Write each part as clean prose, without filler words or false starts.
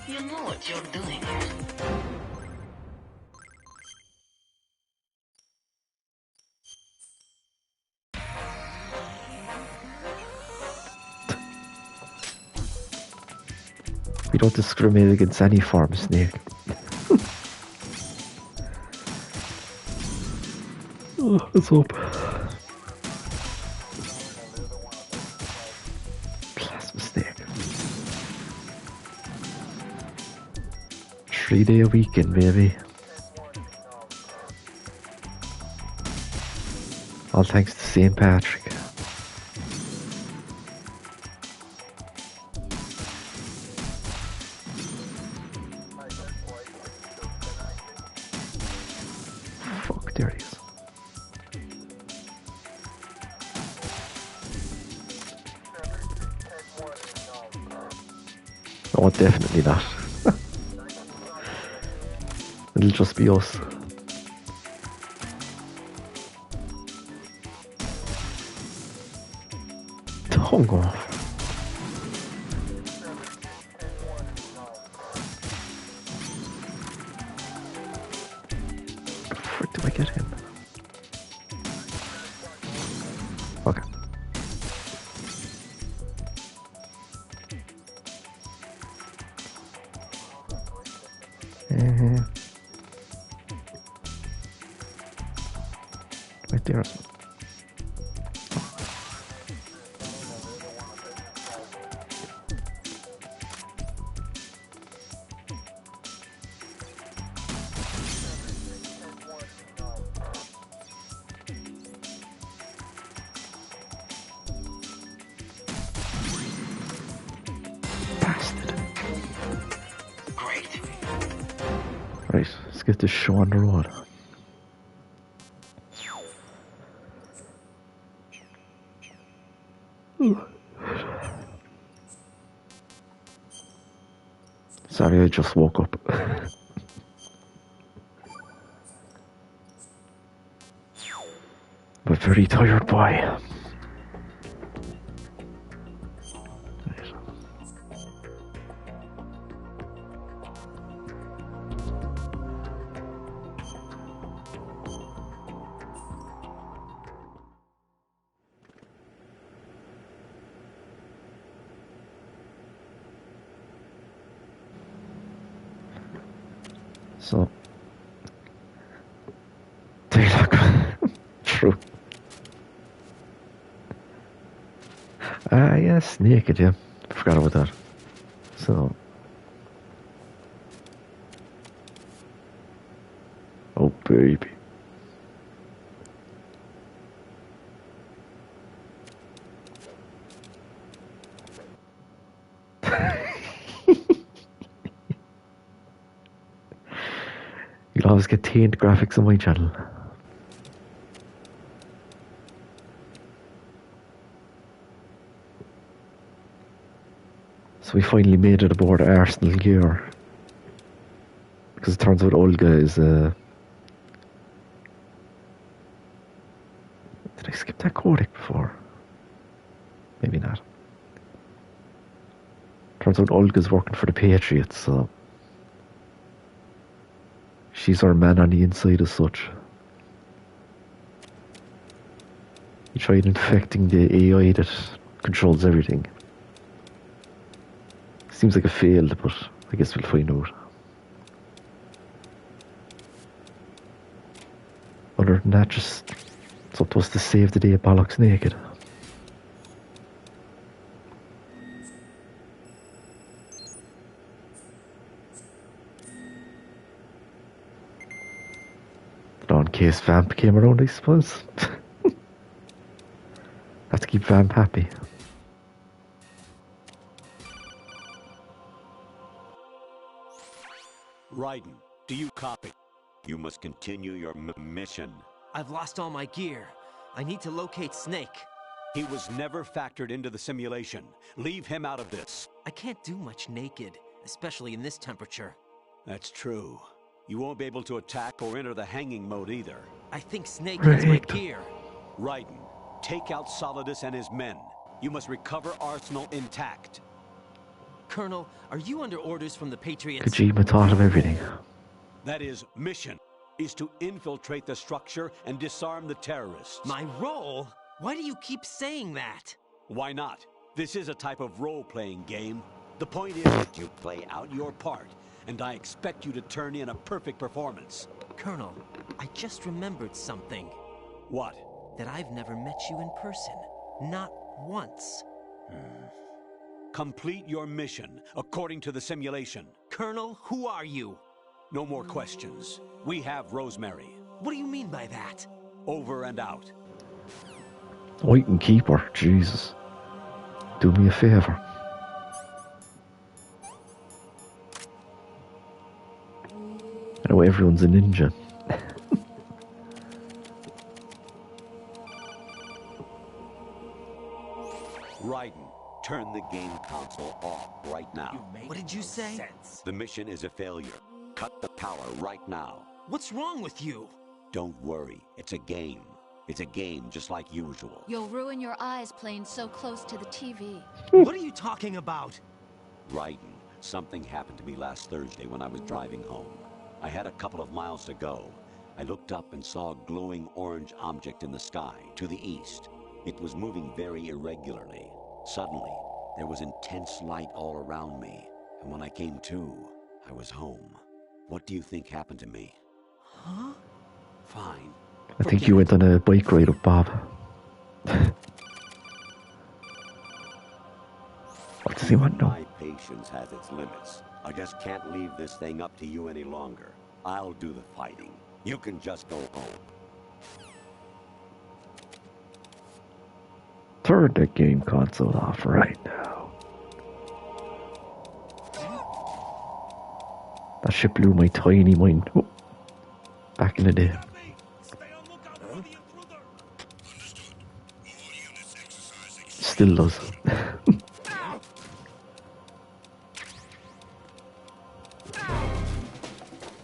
You know what you're doing here. We don't discriminate against any form of snake. Oh, what's up? Plasma snake. 3-day weekend, baby. All thanks to St. Patrick. Fuck, there he is. Oh, definitely not. It'll just be us. Tongue off. How the frick do I get him? Okay. Right there. Bastard. Great. Right, let's get this show on the road. Sorry, I just woke up. But very tired boy. So, they look true. Ah, yes, naked, yeah. Forgot about that. So, oh baby. You'll always get taint graphics on my channel. So we finally made it aboard Arsenal gear. Because it turns out Olga is did I skip that codec before? Maybe not. Turns out Olga's working for the Patriots, so she's our man on the inside as such. He tried infecting the AI that controls everything. Seems like it failed, but I guess we'll find out. Other than that, just it's up to us to save the day of Bollocks naked. In case Vamp came around, I suppose. Have to keep Vamp happy. Raiden, do you copy? You must continue your mission. I've lost all my gear. I need to locate Snake. He was never factored into the simulation. Leave him out of this. I can't do much naked, especially in this temperature. That's true. You won't be able to attack or enter the hanging mode either. I think Snake has my Right. gear. Raiden, take out Solidus and his men. You must recover Arsenal intact. Colonel, are you under orders from the Patriots? Kojima thought of everything. That is, mission is to infiltrate the structure and disarm the terrorists. My role? Why do you keep saying that? Why not? This is a type of role-playing game. The point is that you play out your part, and I expect you to turn in a perfect performance. Colonel, I just remembered something. What? That I've never met you in person. Not once. Complete your mission according to the simulation. Colonel, who are you? No more questions. We have Rosemary. What do you mean by that? Over and out. Oh, you can keep her. Jesus. Do me a favour. I know everyone's a ninja. Raiden, turn the game console off right now. What did you say? The mission is a failure. Cut the power right now. What's wrong with you? Don't worry, it's a game. It's a game just like usual. You'll ruin your eyes playing so close to the TV. What are you talking about? Raiden, something happened to me last Thursday when I was driving home. I had a couple of miles to go. I looked up and saw a glowing orange object in the sky, to the east. It was moving very irregularly. Suddenly, there was intense light all around me, and when I came to, I was home. What do you think happened to me? Huh? Fine. I think you went on a bike ride with Bob. What does he want now? My patience has its limits. I just can't leave this thing up to you any longer. I'll do the fighting. You can just go home. Turn the game console off right now. That shit blew my tiny mind. Oh, back in the day. Still does.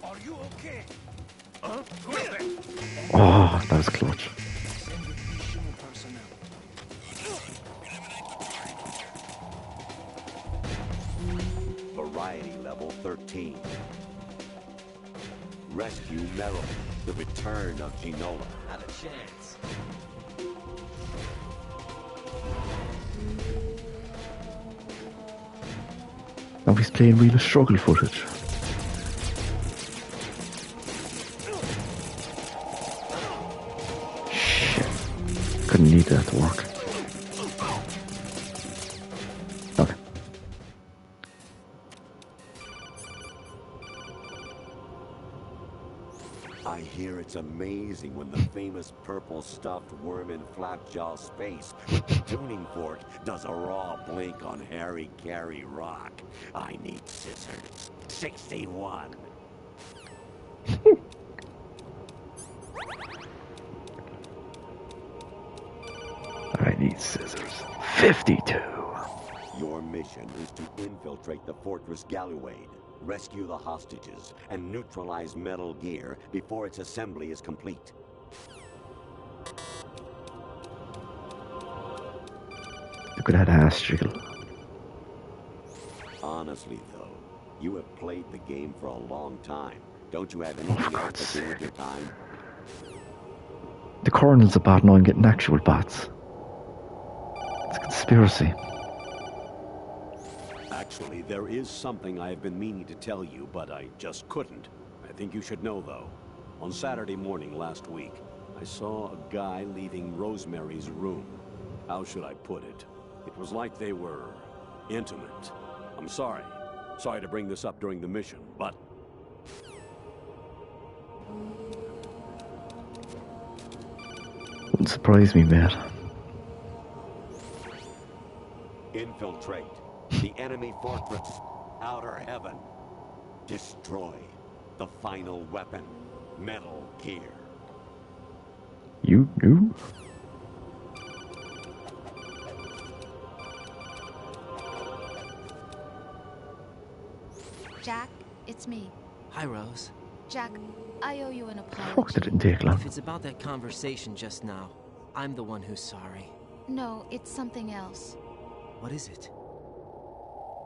Are you okay? Oh, that was clutch. Variety level 13. Rescue Meryl. The return of Ginola. Not a chance. Now he's playing real struggle footage. Shit. Couldn't need that to work. Okay. I hear it's amazing when the famous purple stuffed worm in Flapjaw Space with the tuning fork does a raw blink on Harry Carey Rock. I need scissors. 61. I need scissors. 52. Your mission is to infiltrate the Fortress Galluade, rescue the hostages, and neutralize Metal Gear before its assembly is complete. Look at that ass jiggle. Honestly, though, you have played the game for a long time. Don't you have anything else to do with your time? The colonel's a bad now I'm getting actual bats. It's a conspiracy. Actually, there is something I have been meaning to tell you, but I just couldn't. I think you should know, though. On Saturday morning last week, I saw a guy leaving Rosemary's room. How should I put it? It was like they were intimate. I'm sorry. Sorry to bring this up during the mission, but... Wouldn't surprise me, mate. Infiltrate the enemy fortress. Outer Heaven. Destroy the final weapon. Metal Gear. You knew? Jack, it's me. Hi, Rose. Jack, I owe you an Fuck, apology. that didn't take long. If it's about that conversation just now, I'm the one who's sorry. No, it's something else. What is it?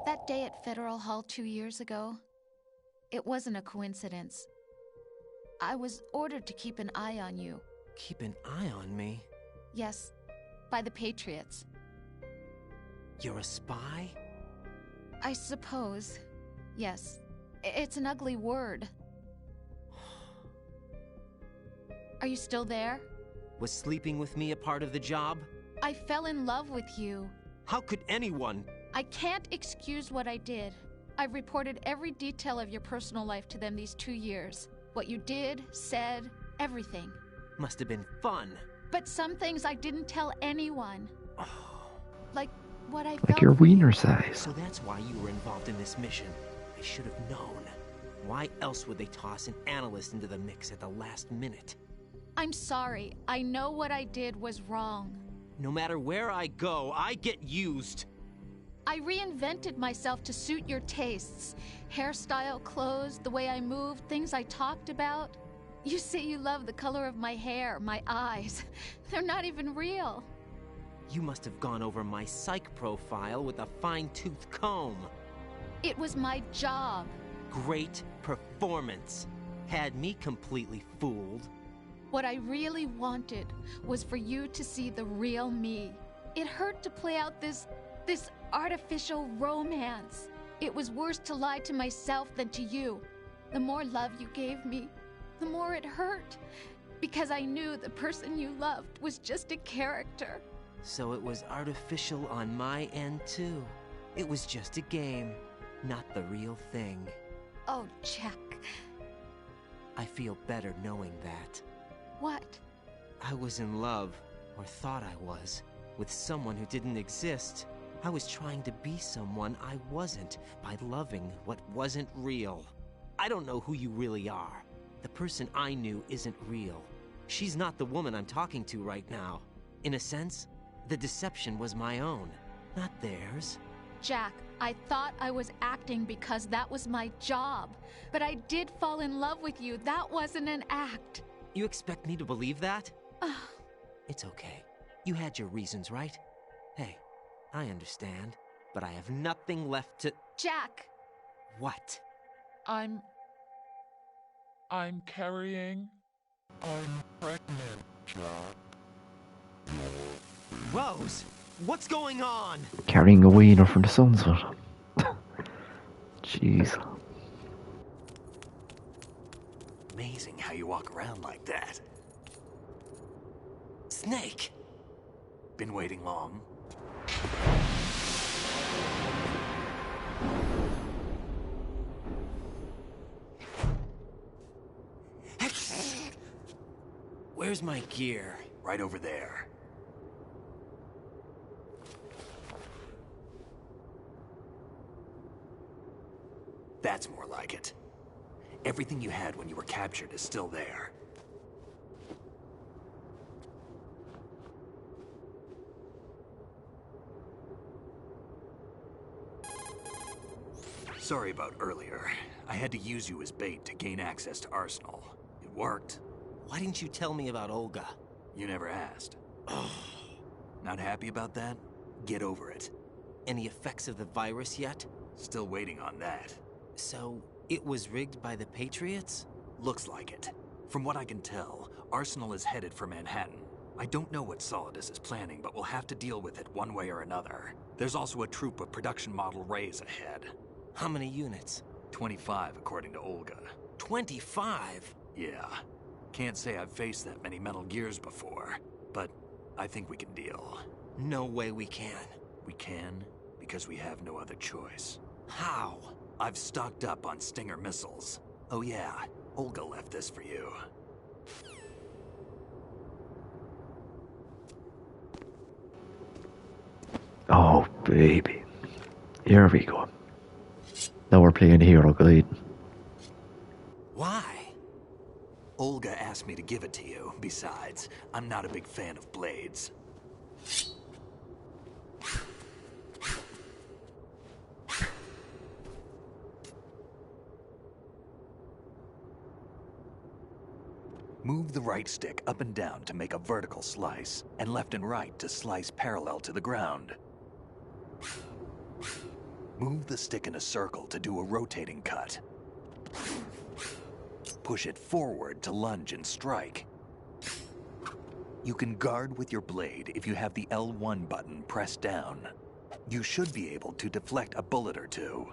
That day at Federal Hall 2 years ago, it wasn't a coincidence. I was ordered to keep an eye on you. Keep an eye on me? Yes, by the Patriots. You're a spy? I suppose. Yes. It's an ugly word. Are you still there? Was sleeping with me a part of the job? I fell in love with you. How could anyone? I can't excuse what I did. I've reported every detail of your personal life to them these 2 years. What you did, said, everything. Must have been fun. But some things I didn't tell anyone. Like what I felt. Like your for you. wiener size. So that's why you were involved in this mission. I should have known. Why else would they toss an analyst into the mix at the last minute? I'm sorry. I know what I did was wrong. No matter where I go, I get used. I reinvented myself to suit your tastes. Hairstyle, clothes, the way I moved, things I talked about. You say you love the color of my hair, my eyes. They're not even real. You must have gone over my psych profile with a fine-tooth comb. It was my job. Great performance. Had me completely fooled. What I really wanted was for you to see the real me. It hurt to play out this artificial romance. It was worse to lie to myself than to you. The more love you gave me, the more it hurt. Because I knew the person you loved was just a character. So it was artificial on my end too. It was just a game, not the real thing. Oh, Jack. I feel better knowing that. What? I was in love, or thought I was, with someone who didn't exist. I was trying to be someone I wasn't by loving what wasn't real. I don't know who you really are. The person I knew isn't real. She's not the woman I'm talking to right now. In a sense, the deception was my own, not theirs. Jack, I thought I was acting because that was my job. But I did fall in love with you. That wasn't an act. You expect me to believe that? It's okay. You had your reasons, right? Hey, I understand, but I have nothing left to... Jack! What? I'm carrying. I'm pregnant, Jack. Rose! What's going on? Carrying a wiener from the sunset. Jeez. Amazing how you walk around like that. Snake! Been waiting long? Where's my gear? Right over there. That's more like it. Everything you had when you were captured is still there. Sorry about earlier. I had to use you as bait to gain access to Arsenal. It worked. Why didn't you tell me about Olga? You never asked. Not happy about that? Get over it. Any effects of the virus yet? Still waiting on that. So, it was rigged by the Patriots? Looks like it. From what I can tell, Arsenal is headed for Manhattan. I don't know what Solidus is planning, but we'll have to deal with it one way or another. There's also a troop of production model Rays ahead. How many units? 25, according to Olga. 25? Yeah. Can't say I've faced that many Metal Gears before, but I think we can deal. No way we can. We can, because we have no other choice. How? I've stocked up on Stinger missiles. Oh yeah, Olga left this for you. Oh, baby. Here we go. Now we're playing Hero Guide. Why? Olga asked me to give it to you. Besides, I'm not a big fan of blades. Move the right stick up and down to make a vertical slice, and left and right to slice parallel to the ground. Move the stick in a circle to do a rotating cut. Push it forward to lunge and strike. You can guard with your blade if you have the L1 button pressed down. You should be able to deflect a bullet or two.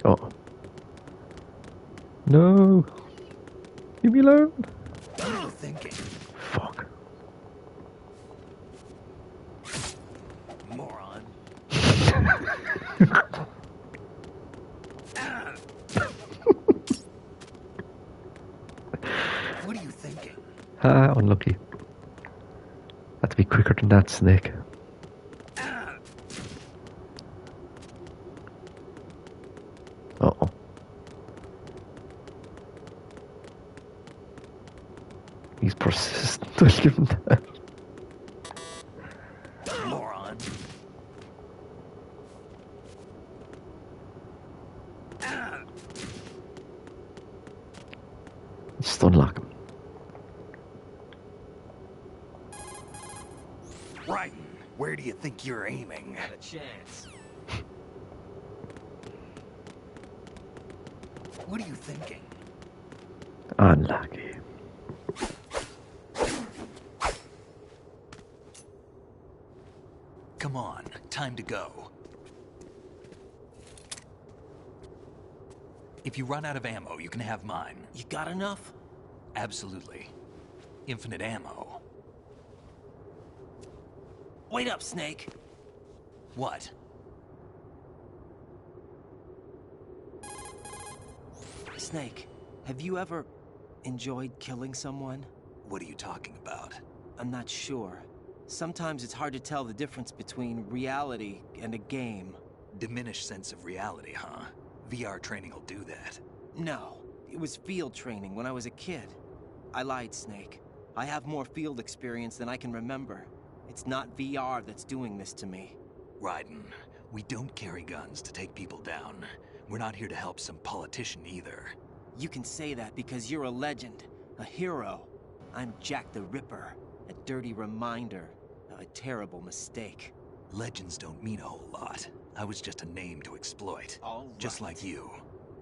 Oh. No. Leave me alone. What are you thinking? Fuck. Moron. What are you thinking? Ah, unlucky. Had to be quicker than that, Snake. Uh-oh. He's persistent. I'll give him that. Moron. Just unlock him. Raiden, where do you think you're aiming? Not a chance. What are you thinking? Unlucky. Come on, time to go. If you run out of ammo, you can have mine. You got enough? Absolutely. Infinite ammo. Wait up, Snake. What? Snake, have you ever enjoyed killing someone? What are you talking about? I'm not sure. Sometimes it's hard to tell the difference between reality and a game. Diminished sense of reality, huh? VR training will do that. No, it was field training when I was a kid. I lied, Snake. I have more field experience than I can remember. It's not VR that's doing this to me. Raiden, we don't carry guns to take people down. We're not here to help some politician either. You can say that because you're a legend, a hero. I'm Jack the Ripper, a dirty reminder of a terrible mistake. Legends don't mean a whole lot. I was just a name to exploit. All Just right. like you.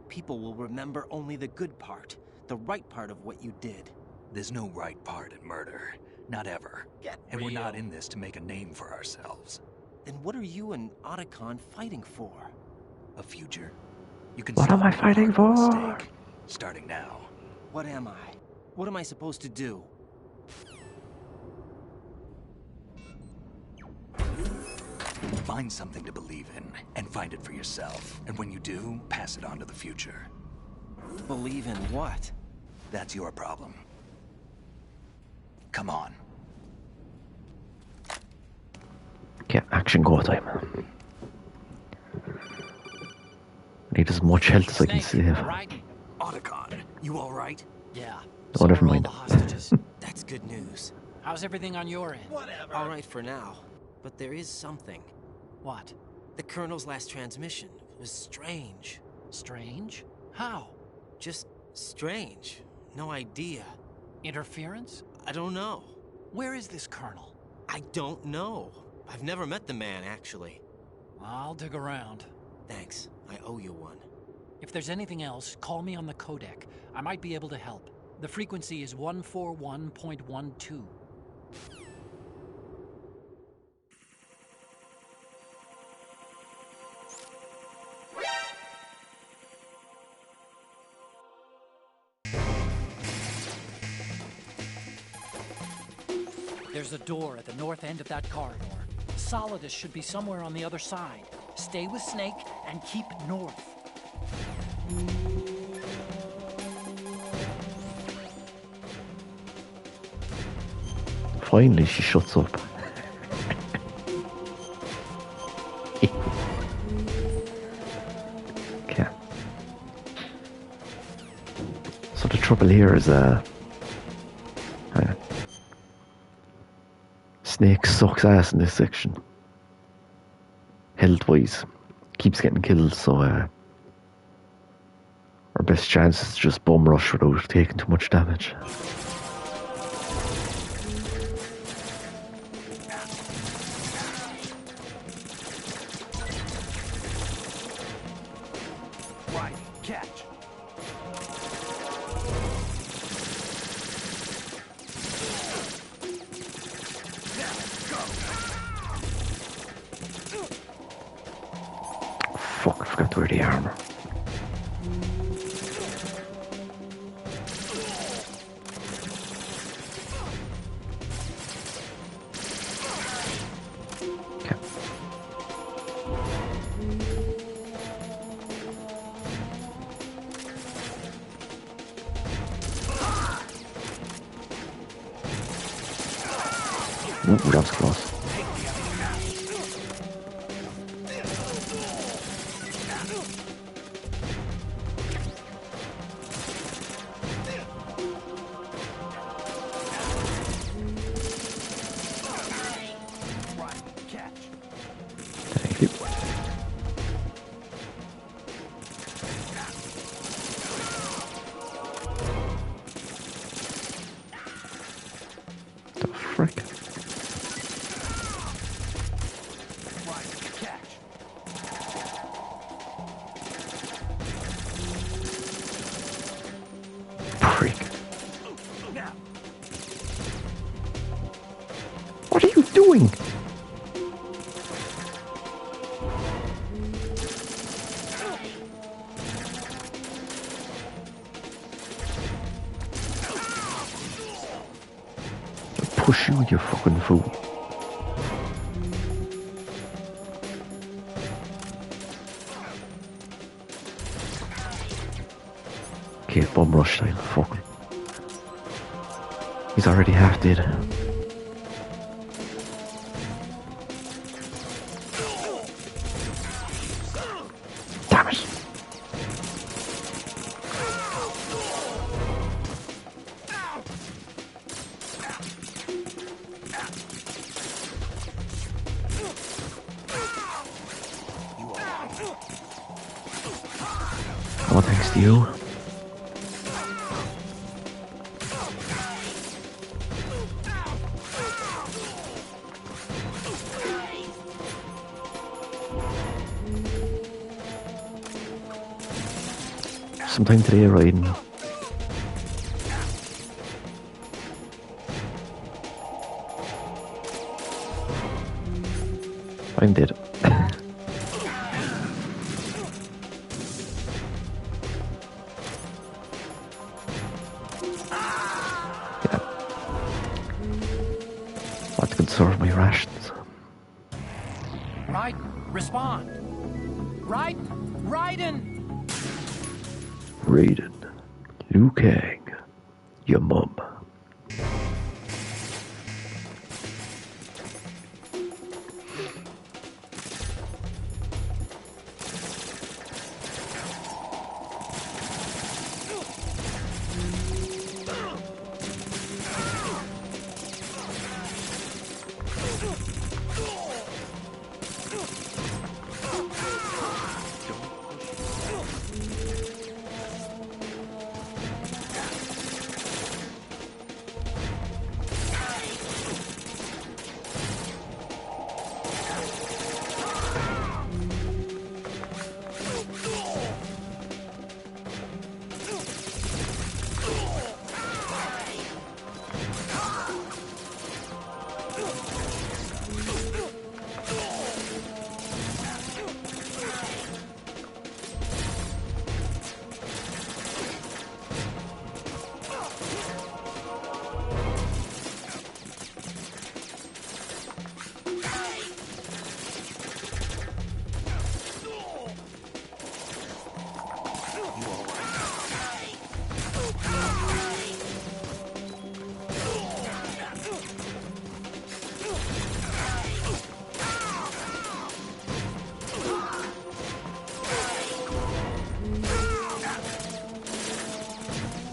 People will remember only the good part, the right part of what you did. There's no right part in murder. Not ever. Get And we're not real. in this to make a name for ourselves. Then what are you and Otacon fighting for? A future? You can What am I stop fighting the hard for? mistake. Starting now. What am I? What am I supposed to do? Find something to believe in, and find it for yourself. And when you do, pass it on to the future. Believe in what? That's your problem. Come on. Okay, action go time. Need as much health as I can Snake, save. right? Otacon, you alright? Yeah. Oh, never are all mind. the hostages. That's good news. How's everything on your end? All right for now. But there is something. What? The Colonel's last transmission was strange. Strange? How? Just strange. No idea. Interference? I don't know. Where is this colonel? I don't know. I've never met the man, actually. I'll dig around. Thanks. I owe you one. If there's anything else, call me on the codec. I might be able to help. The frequency is 141.12. There's a door at the north end of that corridor. Solidus should be somewhere on the other side. Stay with Snake and keep north. Finally, she shuts up. Okay. So the trouble here is, Snake sucks ass in this section. Health-wise, keeps getting killed, so our best chance is to just bum rush without taking too much damage. Right, catch. Fuck, I forgot to wear the armor. Okay. Ooh, that was close. Thank you. The frick? Prick. What are you doing? Push you, you fucking fool. Okay, bum rush style, fuck him. He's already half dead. Damn it. Oh, thanks to you. Sometime today, riding. I'm dead. Yeah. Want to conserve my rations. Raiden, respond. Raiden! Raiden, Liu Kang, your mum.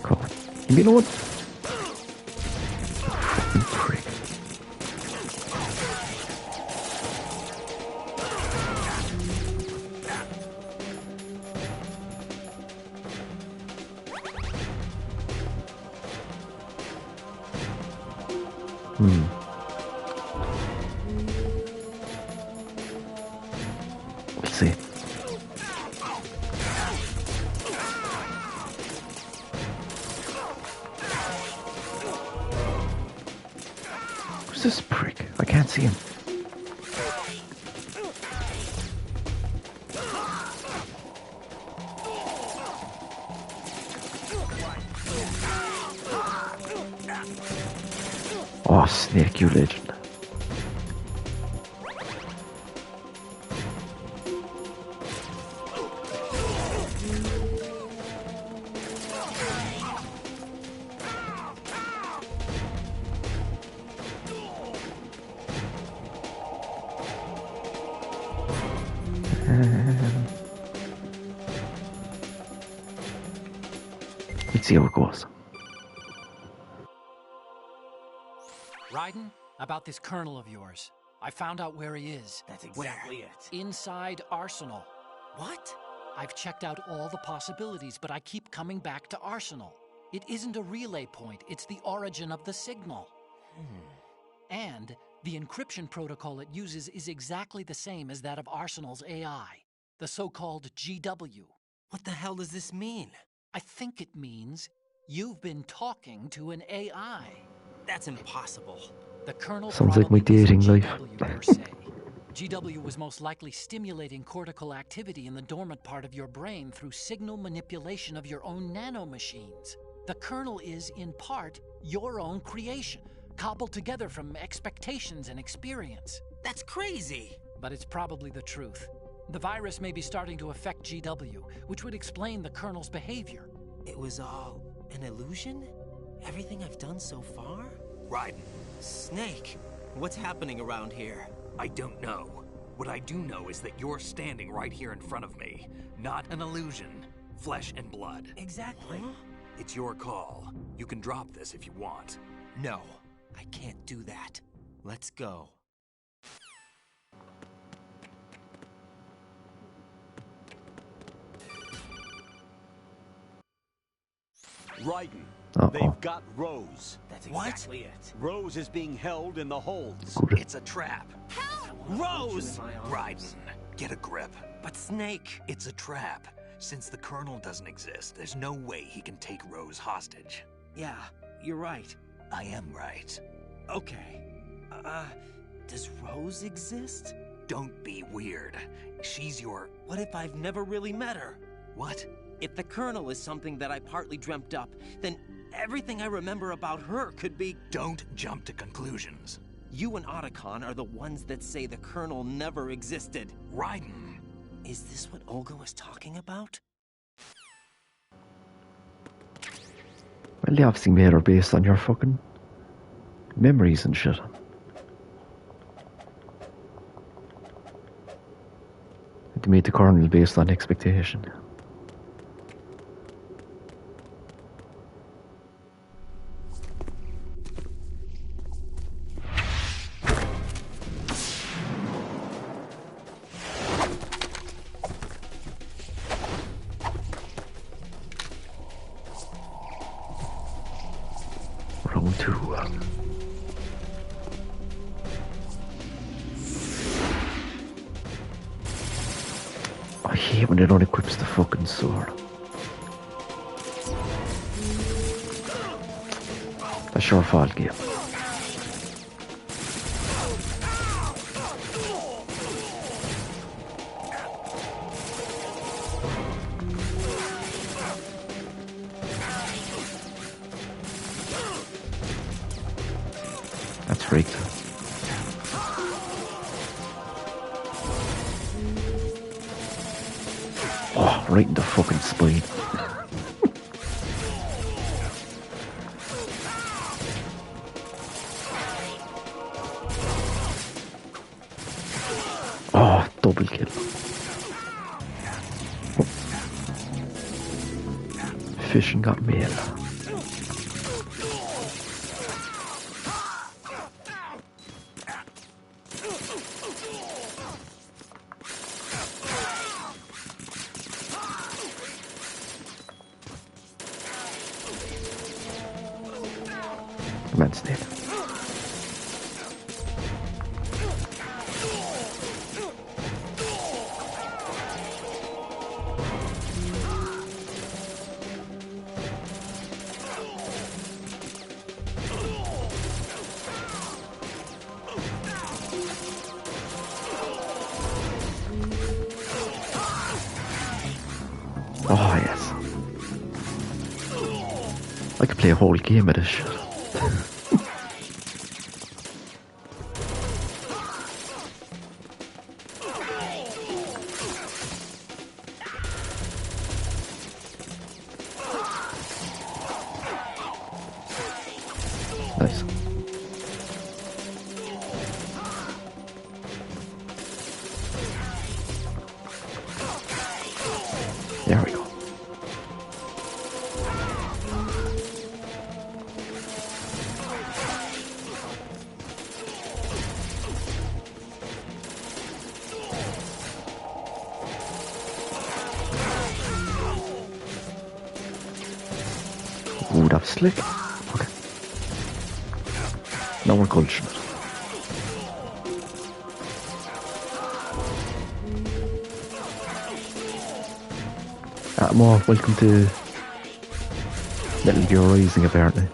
Come on. You know what? Fucking prick. We'll see. Who's this prick? I can't see him. Oh, Snake, you legend. Let's see how it goes. Raiden, about this colonel of yours. I found out where he is. That's exactly it. Inside Arsenal. What? I've checked out all the possibilities, but I keep coming back to Arsenal. It isn't a relay point, it's the origin of the signal. And the encryption protocol it uses is exactly the same as that of Arsenal's AI, the so-called GW. What the hell does this mean? I think it means you've been talking to an AI. That's impossible. The Colonel Sounds like my probably isn't dating life. GW per se. GW was most likely stimulating cortical activity in the dormant part of your brain through signal manipulation of your own nanomachines. The Colonel is, in part, your own creation, cobbled together from expectations and experience. That's crazy. But it's probably the truth. The virus may be starting to affect GW, which would explain the Colonel's behavior. It was all an illusion? Everything I've done so far? Raiden, Snake, what's happening around here? I don't know. What I do know is that you're standing right here in front of me. Not an illusion. Flesh and blood. Exactly. It's your call. You can drop this if you want. No, I can't do that. Let's go. Raiden, Uh-oh. they've got Rose. That's What? exactly it. Rose is being held in the holds. It's a trap. Rose! Raiden, get a grip. But Snake... It's a trap. Since the Colonel doesn't exist, there's no way he can take Rose hostage. Yeah, you're right. I am right. Okay. Does Rose exist? Don't be weird. She's your... What if I've never really met her? What? If the Colonel is something that I partly dreamt up, then everything I remember about her could be... Don't jump to conclusions. You and Otacon are the ones that say the Colonel never existed. Raiden. Is this what Olga was talking about? Well, they obviously made her based on your fucking memories and shit. They made the Colonel based on expectation. Round 2. I hate when it unequips the fucking sword. That's your fault, game. That's rigged. Oh, right in the fucking spine. Oh, double kill. Fishing got mail. The man's dead. Oh, yes. I could play a whole game of this shit. Nice. There we go. Ooh, that was slick. Okay. Now we're cultured. More welcome to Metal Gear Rising, apparently.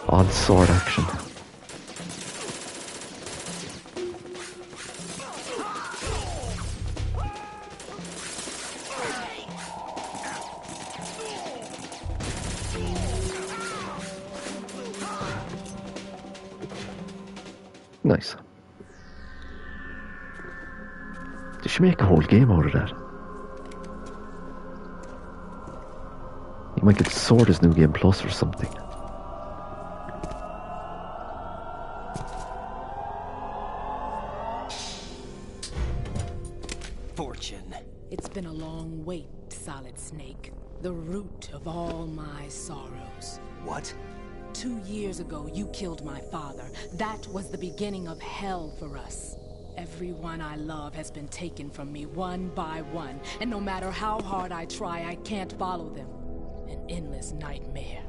On sword action. Nice. They should make a whole game out of that. You might get Sword as New Game Plus or something. Fortune. It's been a long wait, Solid Snake. The root of all my sorrows. What? 2 years ago, you killed my father. That was the beginning of hell for us. Everyone I love has been taken from me one by one, and no matter how hard I try, I can't follow them. An endless nightmare.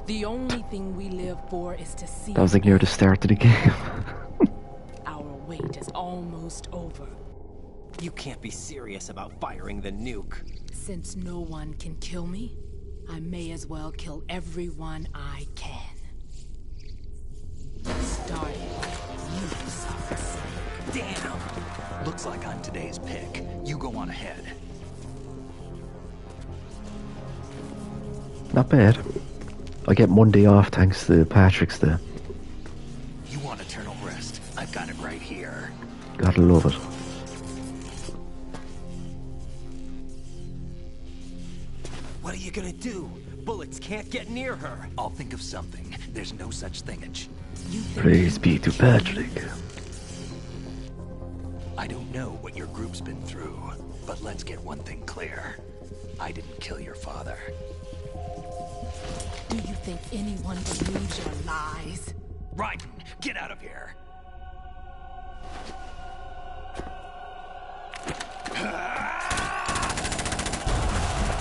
The only thing we live for is to see... That was like near the start of the game. Our wait is almost over. You can't be serious about firing the nuke. Since no one can kill me, I may as well kill everyone I can. Starting you, Solid Snake. Damn! Looks like I'm today's pick. You go on ahead. Not bad. I get Monday off thanks to Patrick's Day. You want eternal rest? I've got it right here. Gotta love it. What are you gonna do? Bullets can't get near her. I'll think of something. There's no such thing as... Praise be to Patrick. I don't know what your group's been through, but let's get one thing clear. I didn't kill your father. Do you think anyone believes your lies? Raiden, get out of here!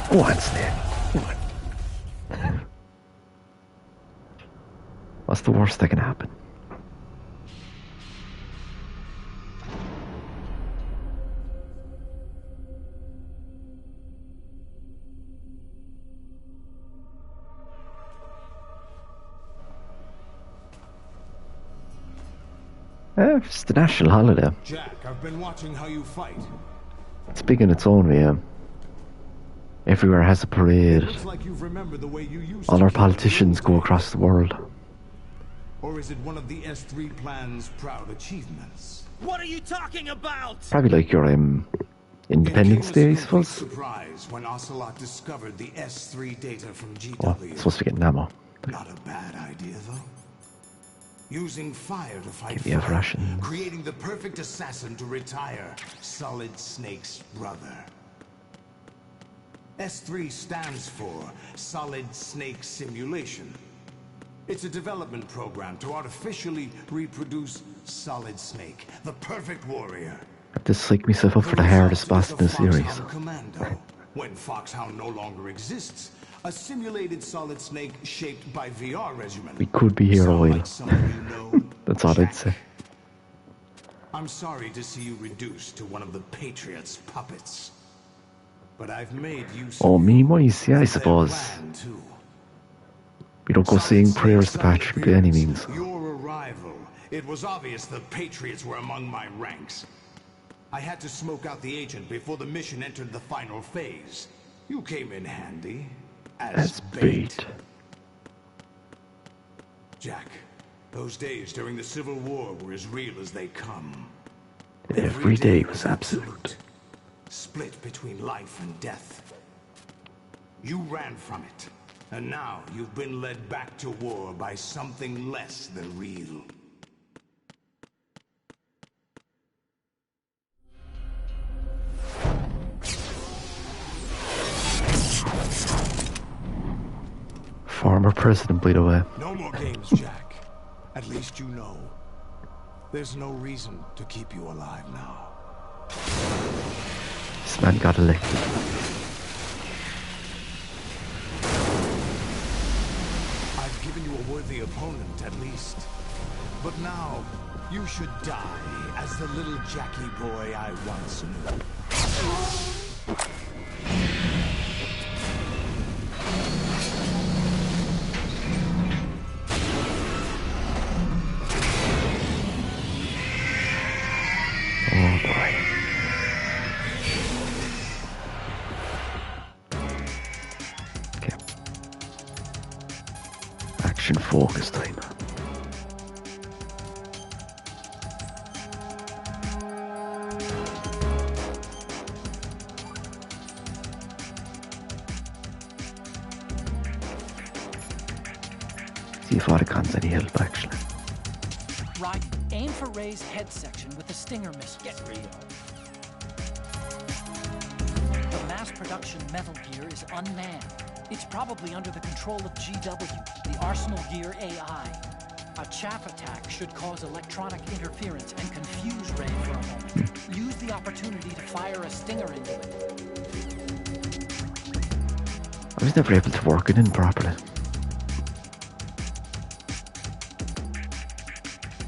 What's that? What? What's the worst that can happen? It's the national holiday. Jack, I've been watching how you fight. It's big in its own way, Everywhere has a parade. Looks like you've remembered the way you used All to our keep politicians the go rules. across the world. Or is it one of the S3 plan's proud achievements? What are you talking about? Probably like your Independence It Day, I came as a complete suppose. surprise when Ocelot discovered the S3 data from GW. Oh, it's supposed to be getting ammo. Not a bad idea, though. Using fire to fight Give me a fire, Russian. creating the perfect assassin to retire Solid Snake's brother. S3 stands for Solid Snake Simulation. It's a development program to artificially reproduce Solid Snake, the perfect warrior. I have to psych myself up for the hardest boss in the series. Foxhound Commando. When Foxhound no longer exists, a simulated Solid Snake shaped by VR regimen. We could be here a Sound while. like someone you know? That's all I'd Jack? say. I'm sorry to see you reduced to one of the Patriots' puppets. But I've made use Oh, of me you mice, yeah, I and their suppose. plan, too. We don't go Solid saying Snake's prayers to sudden Patrick by any appearance, means. Your arrival. It was obvious the Patriots were among my ranks. I had to smoke out the agent before the mission entered the final phase. You came in handy. As bait. Jack, those days during the Civil War were as real as they come. Every day was absolute. Split between life and death. You ran from it, and now you've been led back to war by something less than real. Former president, by the way. No more games, Jack. At least you know. There's no reason to keep you alive now. This man got elected. I've given you a worthy opponent, at least. But now, you should die as the little Jackie boy I once knew. Oh boy. Okay. Action focus time. See if Otacons any help actually. Right, aim for Ray's head section with the Stinger missile. Get real. The mass production Metal Gear is unmanned. It's probably under the control of GW, the Arsenal Gear AI. A chaff attack should cause electronic interference and confuse Ray for a moment. Use the opportunity to fire a Stinger into it. I was never able to work it in properly.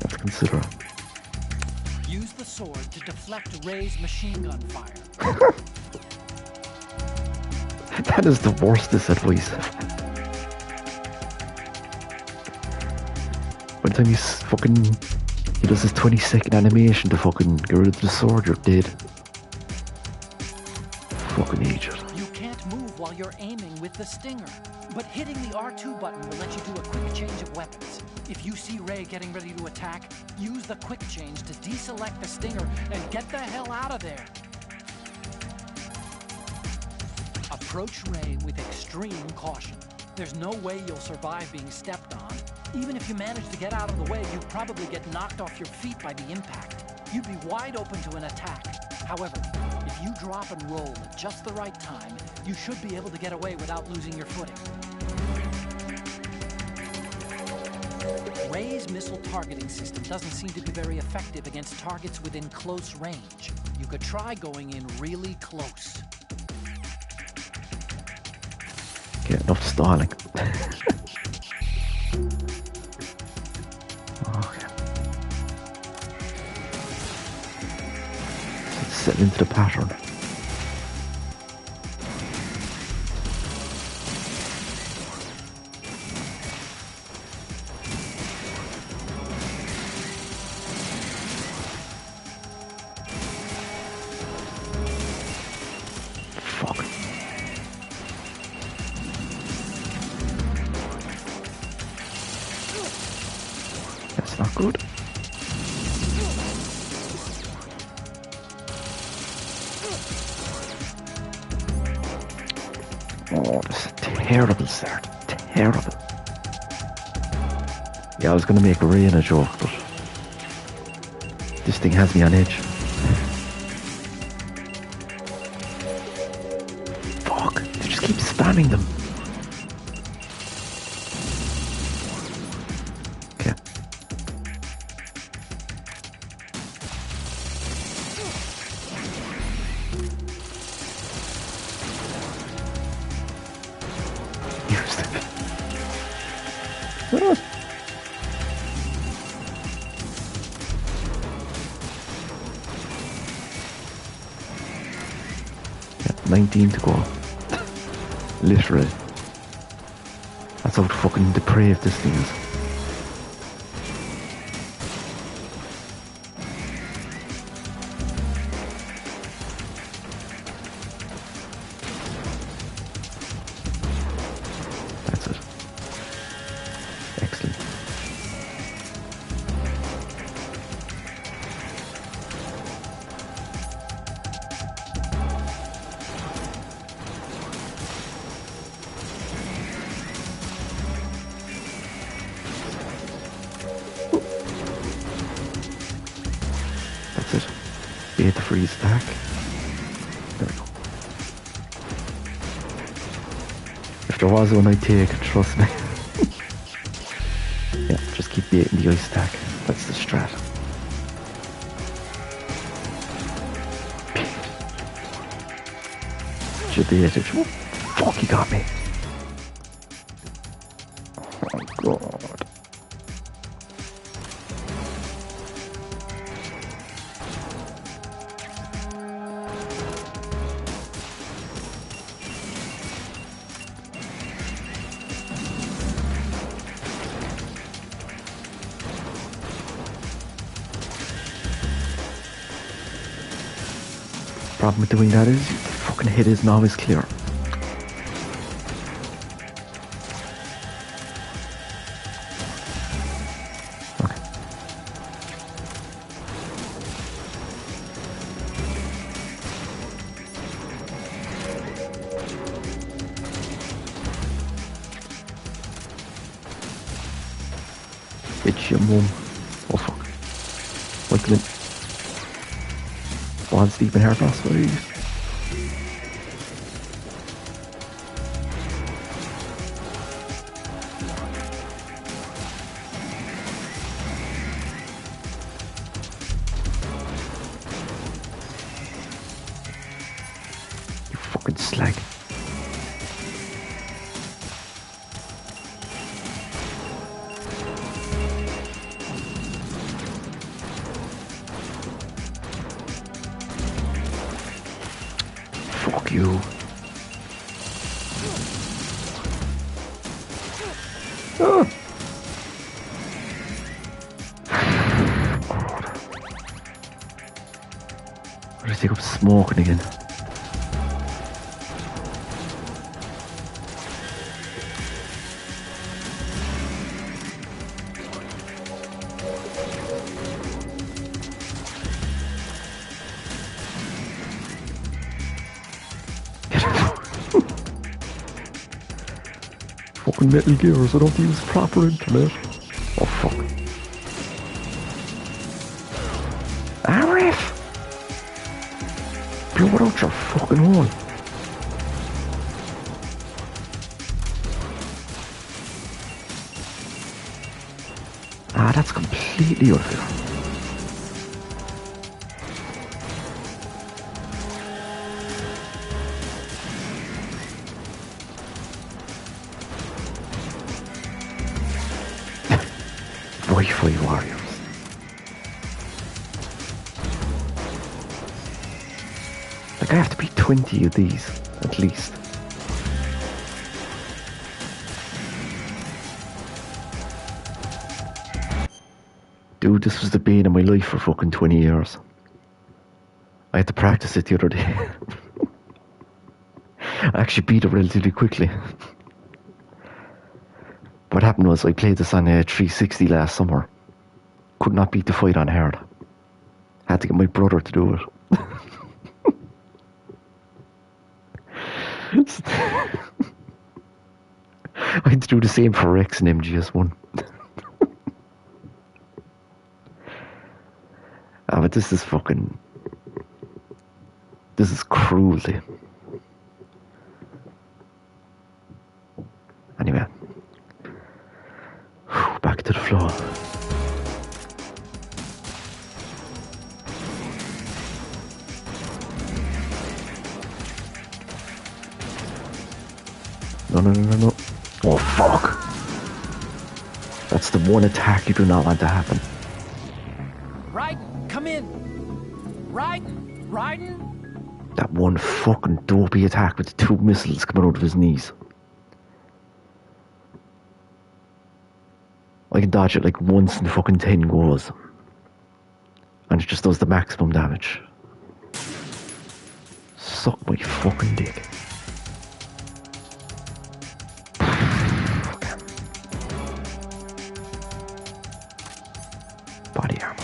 Have to consider it. Use the sword to deflect Ray's machine gun fire. That is the worstest advice. By the time he does his 20-second animation to fucking get rid of the sword, you're dead. Fucking idiot. You can't move while you're aiming with the Stinger, but hitting the R2 button will let you do a quick change of weapons. If you see Ray getting ready to attack, use the quick change to deselect the Stinger and get the hell out of there. Approach Ray with extreme caution. There's no way you'll survive being stepped on. Even if you manage to get out of the way, you'd probably get knocked off your feet by the impact. You'd be wide open to an attack. However, if you drop and roll at just the right time, you should be able to get away without losing your footing. Ray's missile targeting system doesn't seem to be very effective against targets within close range. You could try going in really close. Okay, enough stalling. Okay. So it's setting into the pattern. Fuck. That's not good. Oh, this is a terrible start. Terrible. Yeah, I was going to make a Raina joke, but this thing has me on edge. Fuck, they just keep spamming them. Okay. Used it. Ah. 19 to go. Literally. That's how fucking depraved this thing is. That's it. Excellent. That's it. Bait the freeze attack. There we go. If there was one I'd take, trust me. Yeah, just keep baiting the ice attack. That's the strat. Should be it. Oh, fuck, he got me. Oh god. Problem with doing that is the fucking hit isn't always clear. Okay. Bitch, your mum. Oh fuck. Welcome in. Once deep in hair pass, please. You fucking slag. Fuck you. Oh. I'm gonna take up smoking again. Fucking Metal Gears, I don't use proper internet. Oh fuck. Arif! Blow it out your fucking hole. Ah, that's completely unfair. Wi-Fi warriors. Like I have to beat 20 of these, at least. Dude, this was the bane of my life for fucking 20 years. I had to practice it the other day. I actually beat it relatively quickly. What happened was I played this on 360 last summer, could not beat the fight on hard. Had to get my brother to do it. I had to do the same for Rex and MGS1. But this is fucking... This is cruelty. Anyway. Back to the floor. No. Oh, fuck. That's the one attack you do not want to happen. Raiden, come in. Raiden? That one fucking dopey attack with the 2 missiles coming out of his knees. I can dodge it like once in fucking 10 goes. And it just does the maximum damage. Suck my fucking dick. Body armor.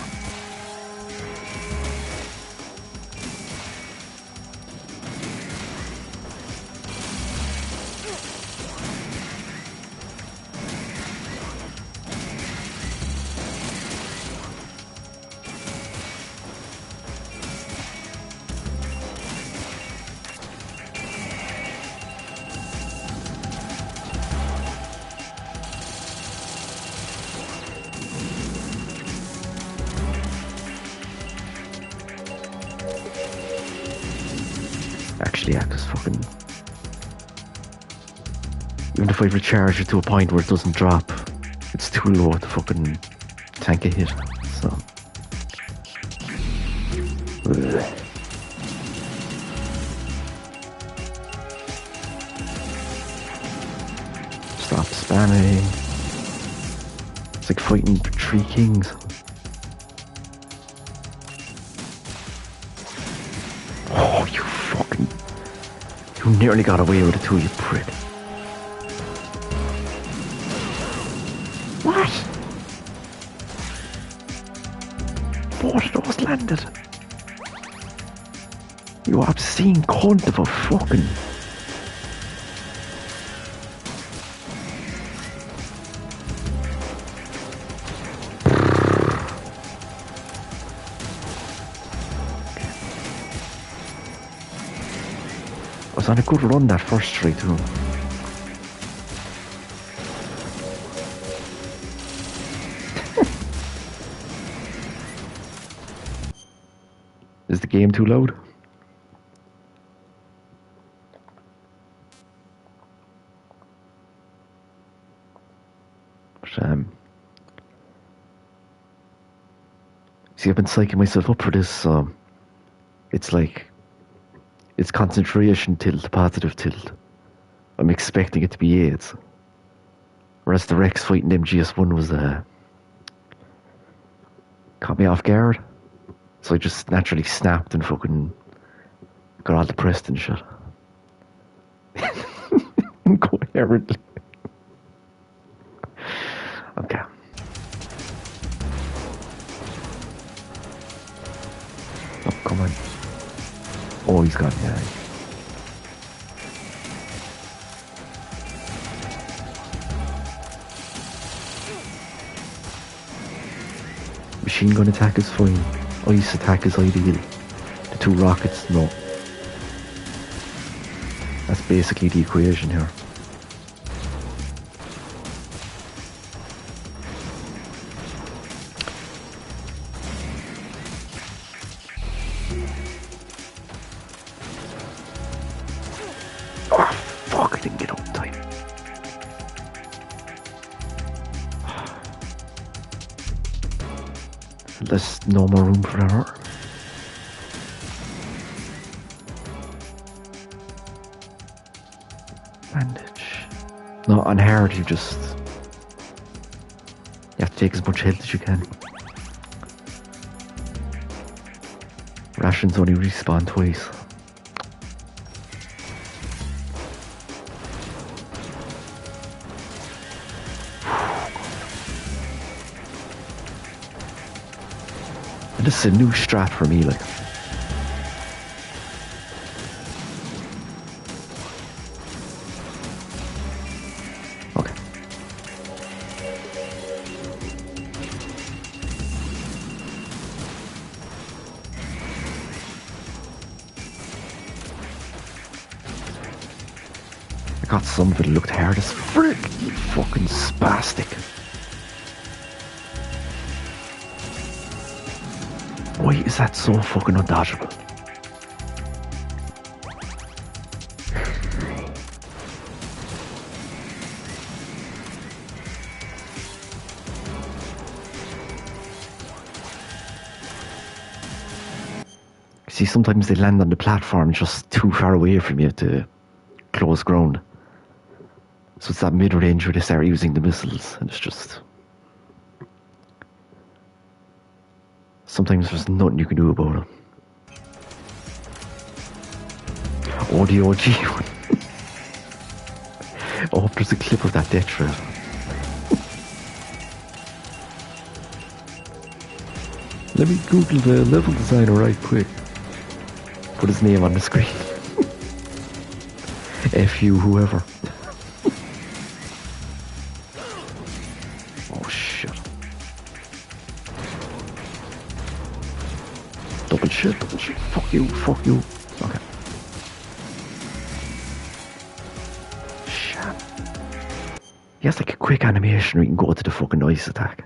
Actually, yeah, because fucking... Even if I recharge it to a point where it doesn't drop, it's too low to fucking tank a hit, so... Ugh. Stop spamming. It's like fighting 3 kings. Oh, you fucking... You nearly got away with it too, you prick. What? Both of those landed. You obscene cunt of a fucking... I was on a good run that first try too. Is the game too loud? But, see, I've been psyching myself up for this. It's like... It's concentration tilt, positive tilt. I'm expecting it to be AIDS. Whereas the Rex fighting MGS1 was, caught me off guard. So I just naturally snapped and fucking got all depressed and shit. Incoherently. Okay. Oh, come on. Oh, he's got me. Machine gun attack is fine. Ice attack is ideal. The 2 rockets, no. That's basically the equation here. There's no more room for error. Bandage. No, on hard you just... You have to take as much health as you can. Rations only respawn twice. And this is a new strat for me, like. Okay. I got some of it looked hard as frick, you fucking spastic. Why is that so fucking undodgeable? See, sometimes they land on the platform just too far away from you to close ground. So it's that mid-range where they start using the missiles, and it's just... Sometimes there's nothing you can do about it. Oh, the OG one. Oh, there's a clip of that death threat. Let me Google the level designer right quick. Put his name on the screen. F you, whoever. Oh, shit. Double shit. Fuck you. Okay. Shit. He has like a quick animation where you can go to the fucking ice attack.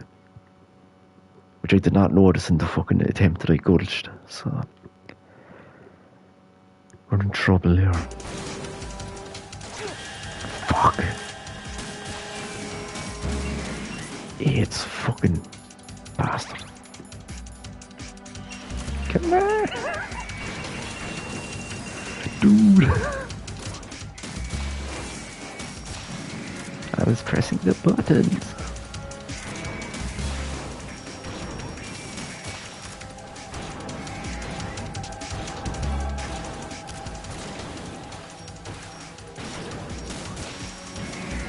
Which I did not notice in the fucking attempt that I gulched, so... We're in trouble here. Fuck. It's fucking bastard. Come on. Dude. I was pressing the buttons.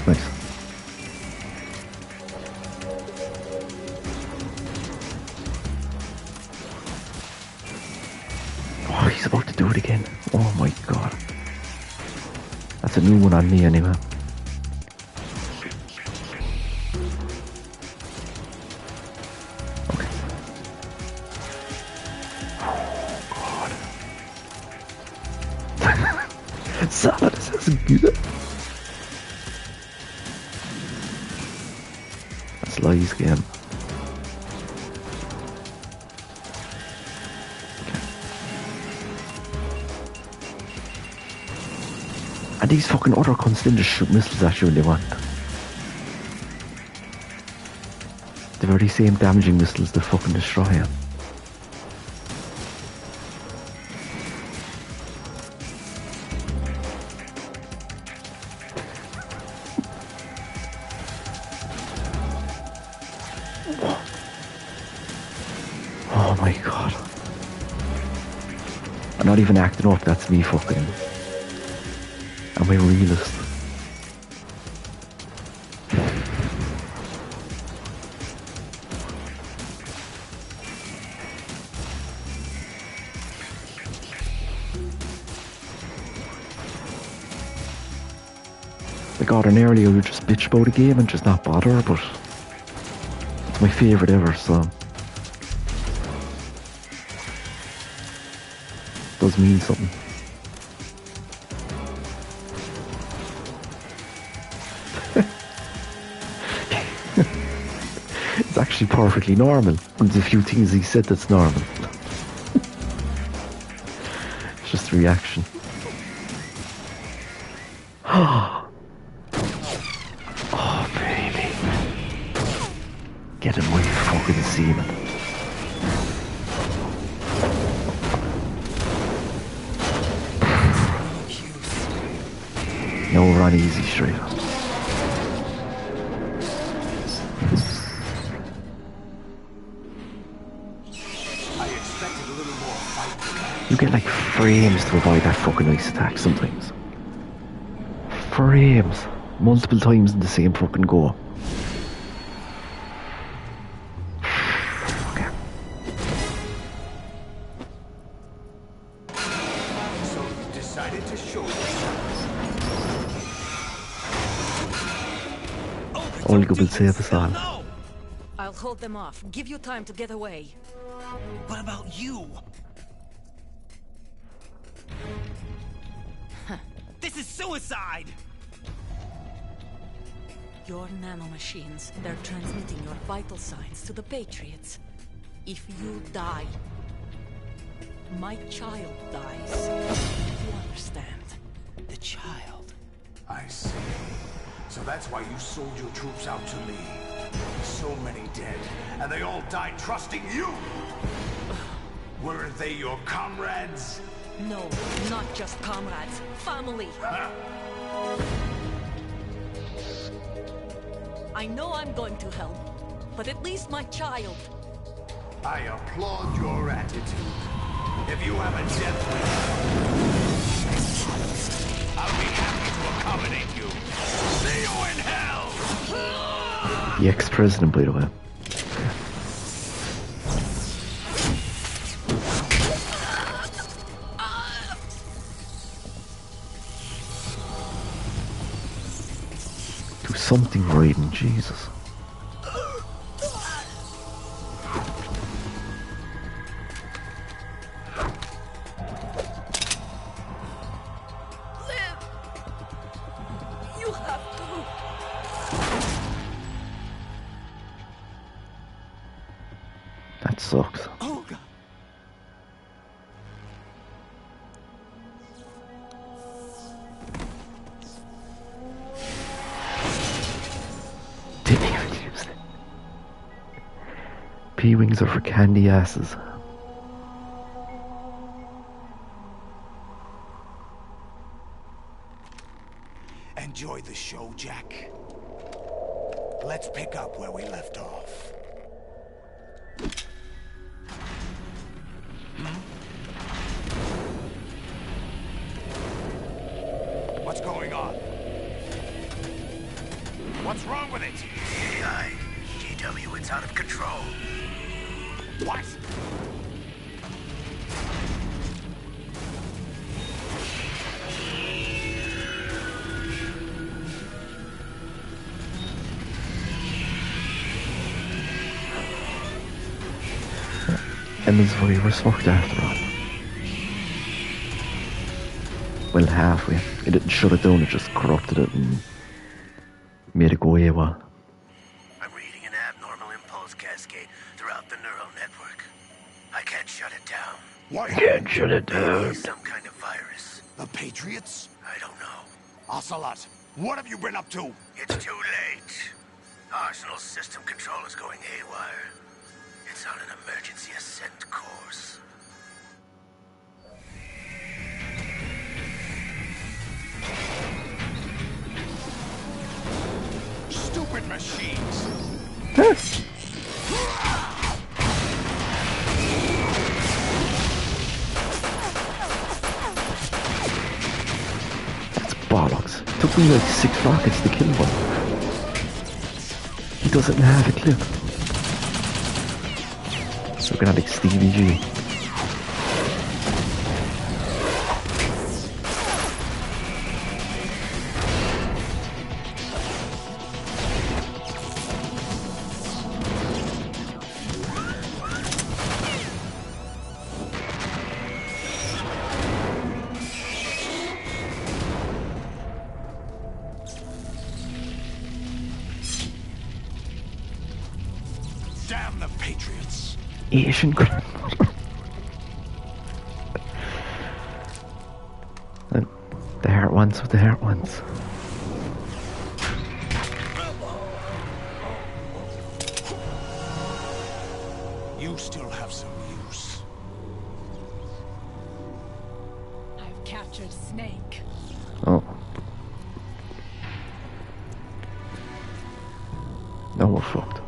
Nice. Oh, he's about to do it again. Oh my god. That's a new one on me anyway. Okay. Oh god. Salad, this is good. Lies game. Okay. And these fucking other cunts didn't just shoot missiles at you when they want. The very same damaging missiles that fucking destroy you. Oh my god. I'm not even acting up, that's me fucking... I'm a realist. Like, ordinarily I would just bitch about a game and just not bother, but... It's my favourite ever, so... Does mean something. It's actually perfectly normal. There's a few things he said that's normal. It's just a reaction. Oh baby. Get him away, fucking seaman. No, we're on easy straight up. You get like frames to avoid that fucking ice attack sometimes. Frames. Multiple times in the same fucking go. Okay. Holger will save us all. No! I'll hold them off. Give you time to get away. What about you? This is suicide! Your nanomachines, they're transmitting your vital signs to the Patriots. If you die, my child dies. You understand? The child. I see. So that's why you sold your troops out to me. So many dead, and they all died trusting you! Weren't they your comrades? No, not just comrades. Family. I know I'm going to hell, but at least my child. I applaud your attitude. If you have a death wish, I'll be happy to accommodate you. See you in hell! The ex-president, by the way. Do something, Raiden, Jesus. You have to. That sucks. Oh, God. Didn't even use it. P-wings are for candy asses. Enjoy the show, Jack. Let's pick up where we left off. What's going on? What's wrong with it? AI. GW, it's out of control. What? Emma's virus worked after all. Well, halfway. It didn't shut it down, it just corrupted it and made it go AWOL. I'm reading an abnormal impulse cascade throughout the neural network. I can't shut it down. What? Can't shut it down. Maybe some kind of virus. The Patriots? I don't know. Ocelot, what have you been up to? It's too late. Arsenal's system control is going haywire. It's on an emergency ascent course. Stupid machines! That's bollocks. It took me like 6 rockets to kill one. He doesn't have a clip. Looking at like Stevie G. Damn the Patriots! Asian grandmother. And the heart ones with the heart ones. You still have some use. I've captured Snake. Oh. No, we're fucked.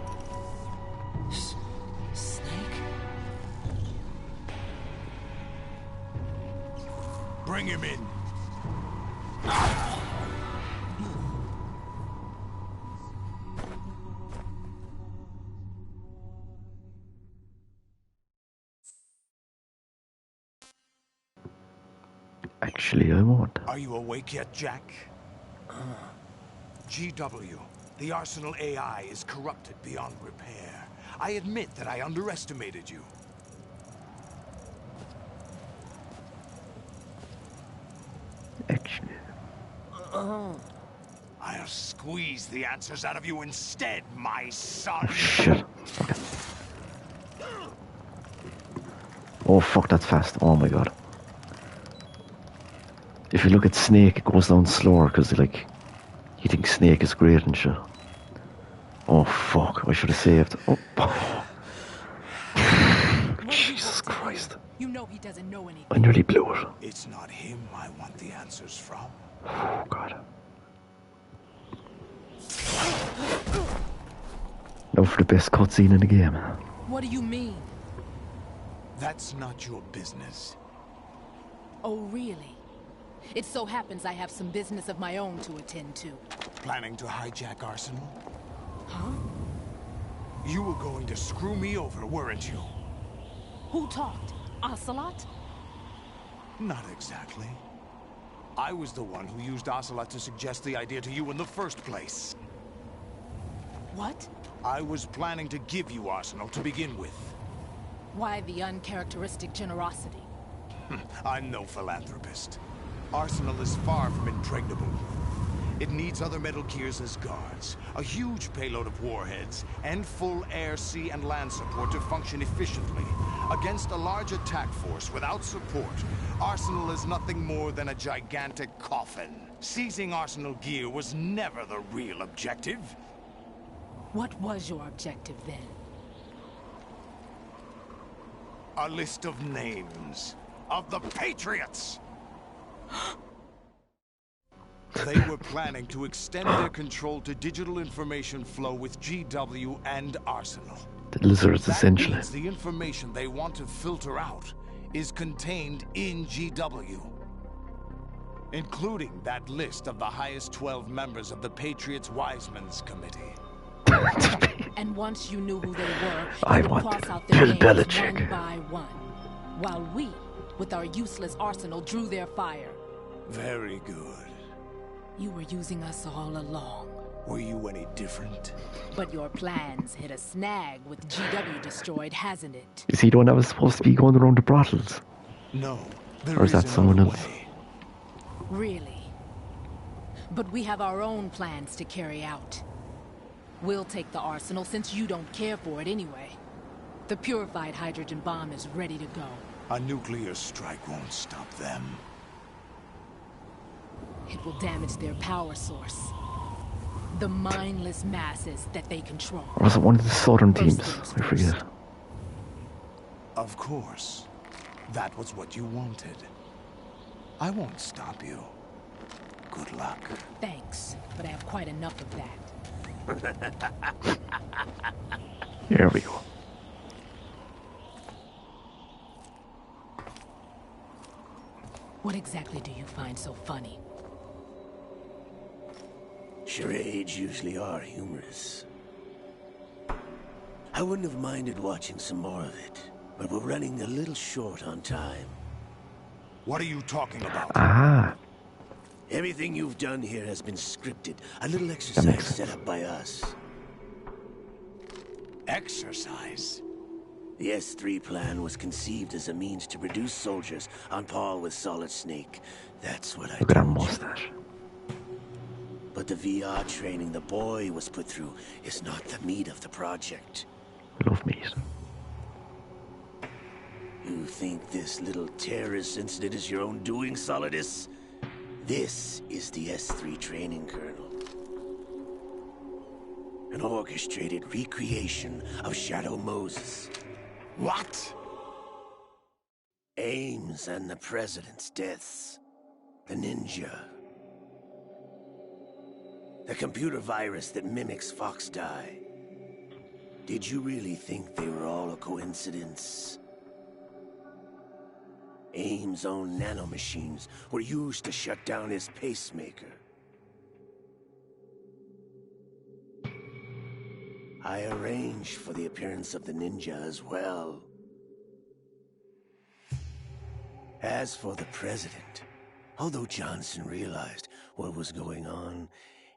Bring him in. Actually, I won't. Are you awake yet, Jack? GW, The Arsenal AI is corrupted beyond repair. I admit that I underestimated you. Action. I'll squeeze the answers out of you instead, my son. Oh, shit. Oh, fuck, that's fast. Oh my god. If you look at Snake, it goes down slower because, like, he thinks Snake is great and shit. Oh, fuck. I should have saved. Oh. Jesus Christ. You know he doesn't know anything. I nearly blew it. It's not him I want the answers from. Oh, God. Now for the best cutscene in the game. What do you mean? That's not your business. Oh, really? It so happens I have some business of my own to attend to. Planning to hijack Arsenal? Huh? You were going to screw me over, weren't you? Who talked? Ocelot? Not exactly. I was the one who used Ocelot to suggest the idea to you in the first place. What? I was planning to give you Arsenal to begin with. Why the uncharacteristic generosity? I'm no philanthropist. Arsenal is far from impregnable. It needs other Metal Gears as guards, a huge payload of warheads, and full air, sea, and land support to function efficiently. Against a large attack force without support, Arsenal is nothing more than a gigantic coffin. Seizing Arsenal gear was never the real objective. What was your objective then? A list of names of the Patriots! They were planning to extend their control to digital information flow with GW and Arsenal. The lizards, essentially. That means the information they want to filter out is contained in GW. Including that list of the highest 12 members of the Patriots Wiseman's Committee. And once you knew who they were, I you would want cross out their Bill names Belichick. one by one. While we, with our useless arsenal, drew their fire. Very good. You were using us all along. Were you any different? But your plans hit a snag with GW destroyed, hasn't it? Is he the one that was supposed to be going around the brothels? No. Or is that someone else? Really? But we have our own plans to carry out. We'll take the arsenal since you don't care for it anyway. The purified hydrogen bomb is ready to go. A nuclear strike won't stop them. It will damage their power source. The mindless masses that they control. Or was it one of the southern teams? I forget. Of course. That was what you wanted. I won't stop you. Good luck. Thanks, but I have quite enough of that. Here we go. What exactly do you find so funny? Charades usually are humorous. I wouldn't have minded watching some more of it, but we're running a little short on time. What are you talking about? Ah. Everything you've done here has been scripted. A little exercise set up by us. Exercise? The S3 plan was conceived as a means to produce soldiers on par with Solid Snake. That's what I Look at that told you. mustache. But the VR training the boy was put through is not the meat of the project. I love meat. You think this little terrorist incident is your own doing, Solidus? This is the S3 training kernel. An orchestrated recreation of Shadow Moses. What? Ames and the President's deaths. The ninja. The computer virus that mimics Foxdie. Did you really think they were all a coincidence? Ames' own nanomachines were used to shut down his pacemaker. I arranged for the appearance of the ninja as well. As for the President, although Johnson realized what was going on,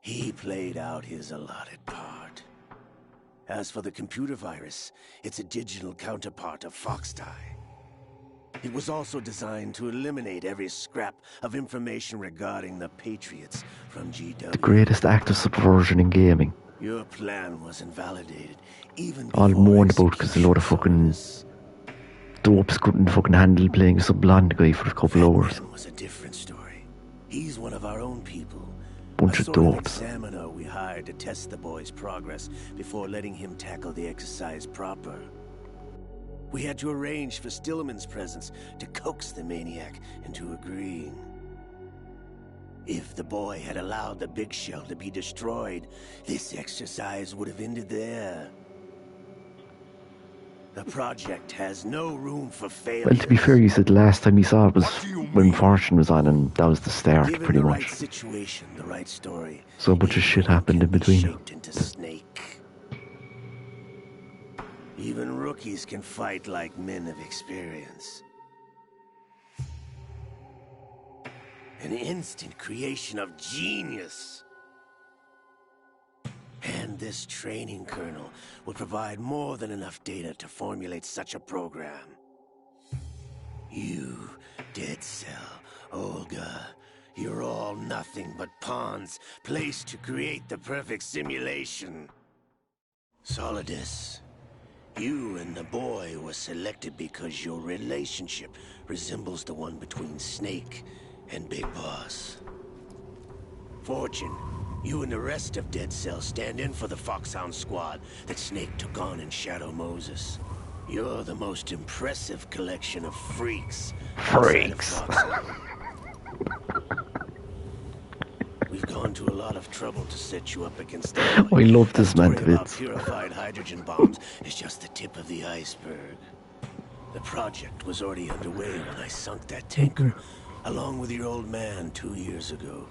He played out his allotted part. As for the computer virus, it's a digital counterpart of Foxdie. It was also designed to eliminate every scrap of information regarding the Patriots from GW. The greatest act of subversion in gaming. Your plan was invalidated, even All moaned about because a load of fucking dopes couldn't fucking handle playing some blonde guy for a couple hours. Was a different story. He's one of our own people. Bunch of dopes. Examiner we hired to test the boy's progress before letting him tackle the exercise proper. We had to arrange for Stillman's presence to coax the maniac into agreeing. If the boy had allowed the big shell to be destroyed, this exercise would have ended there. The project has no room for failure. Well, to be fair, you said the last time you saw it was when Fortune was on, and that was the start, Given pretty the much. right situation, the right story, So a bunch of shit happened in between. shaped into Snake. Even rookies can fight like men of experience. An instant creation of genius. And this training kernel will provide more than enough data to formulate such a program. You, Dead Cell, Olga, you're all nothing but pawns placed to create the perfect simulation. Solidus, you and the boy were selected because your relationship resembles the one between Snake and Big Boss. Fortune, you and the rest of Dead Cell stand in for the Foxhound squad that Snake took on in Shadow Moses. You're the most impressive collection of freaks. Freaks. We've gone to a lot of trouble to set you up against the I love this man to bits. Purified hydrogen bombs is just the tip of the iceberg. The project was already underway when I sunk that tanker, along with your old man 2 years ago.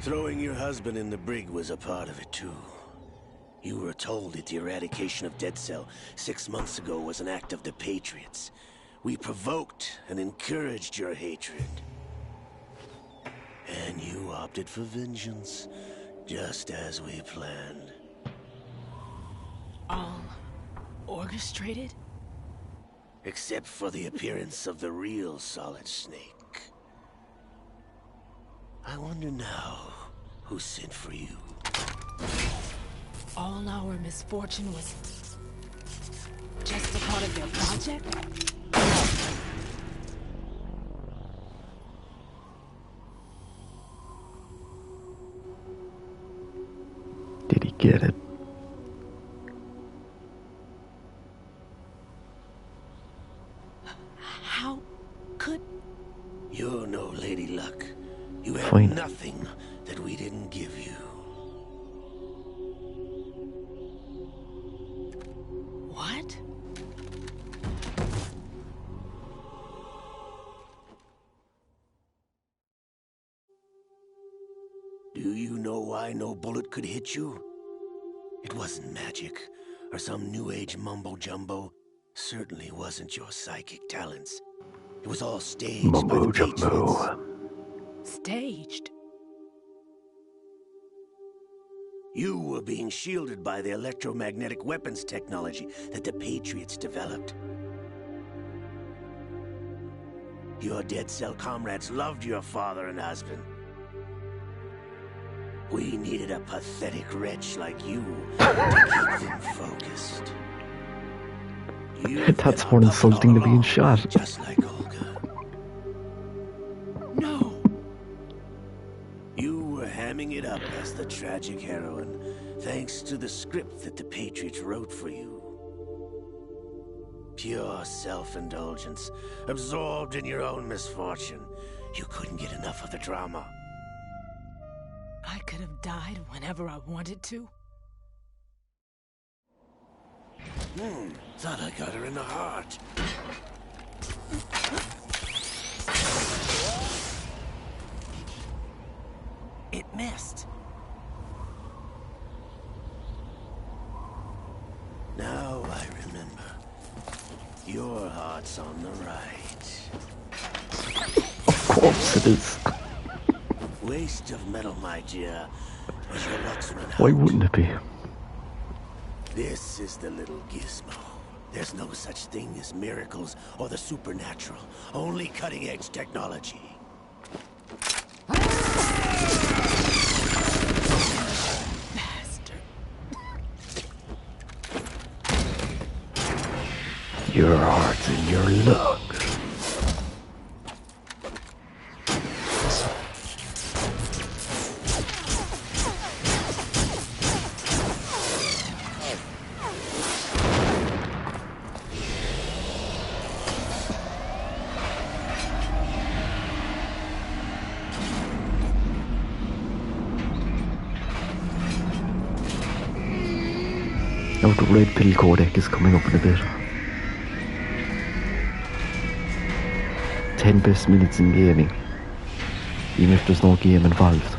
Throwing your husband in the brig was a part of it too. You were told that the eradication of Dead Cell 6 months ago was an act of the Patriots. We provoked and encouraged your hatred. And you opted for vengeance, just as we planned. All orchestrated? Except for the appearance of the real Solid Snake. I wonder now who sent for you. All our misfortune was just a part of their project? Did he get it? How could... You're no Lady Luck. You have Fine. nothing that we didn't give you. What? Do you know why no bullet could hit you? It wasn't magic, or some new age mumbo-jumbo. Certainly wasn't your psychic talents. It was all staged by the Patriots. Staged? You were being shielded by the electromagnetic weapons technology that the Patriots developed. Your Dead Cell comrades loved your father and husband. We needed a pathetic wretch like you to keep them focused. That's more insulting than being shot. Just like Olga. No! You were hamming it up as the tragic heroine, thanks to the script that the Patriots wrote for you. Pure self-indulgence, absorbed in your own misfortune. You couldn't get enough of the drama. I could have died whenever I wanted to. Thought I got her in the heart. It missed. Now I remember. Your heart's on the right. Of course it is. waste of metal, my dear, as your luck's run out. Why wouldn't it be? This is the little gizmo. There's no such thing as miracles or the supernatural. Only cutting-edge technology. Your heart's in your lungs. Now the red pill codec is coming up in a bit. 10 best minutes in gaming, even if there's no game involved.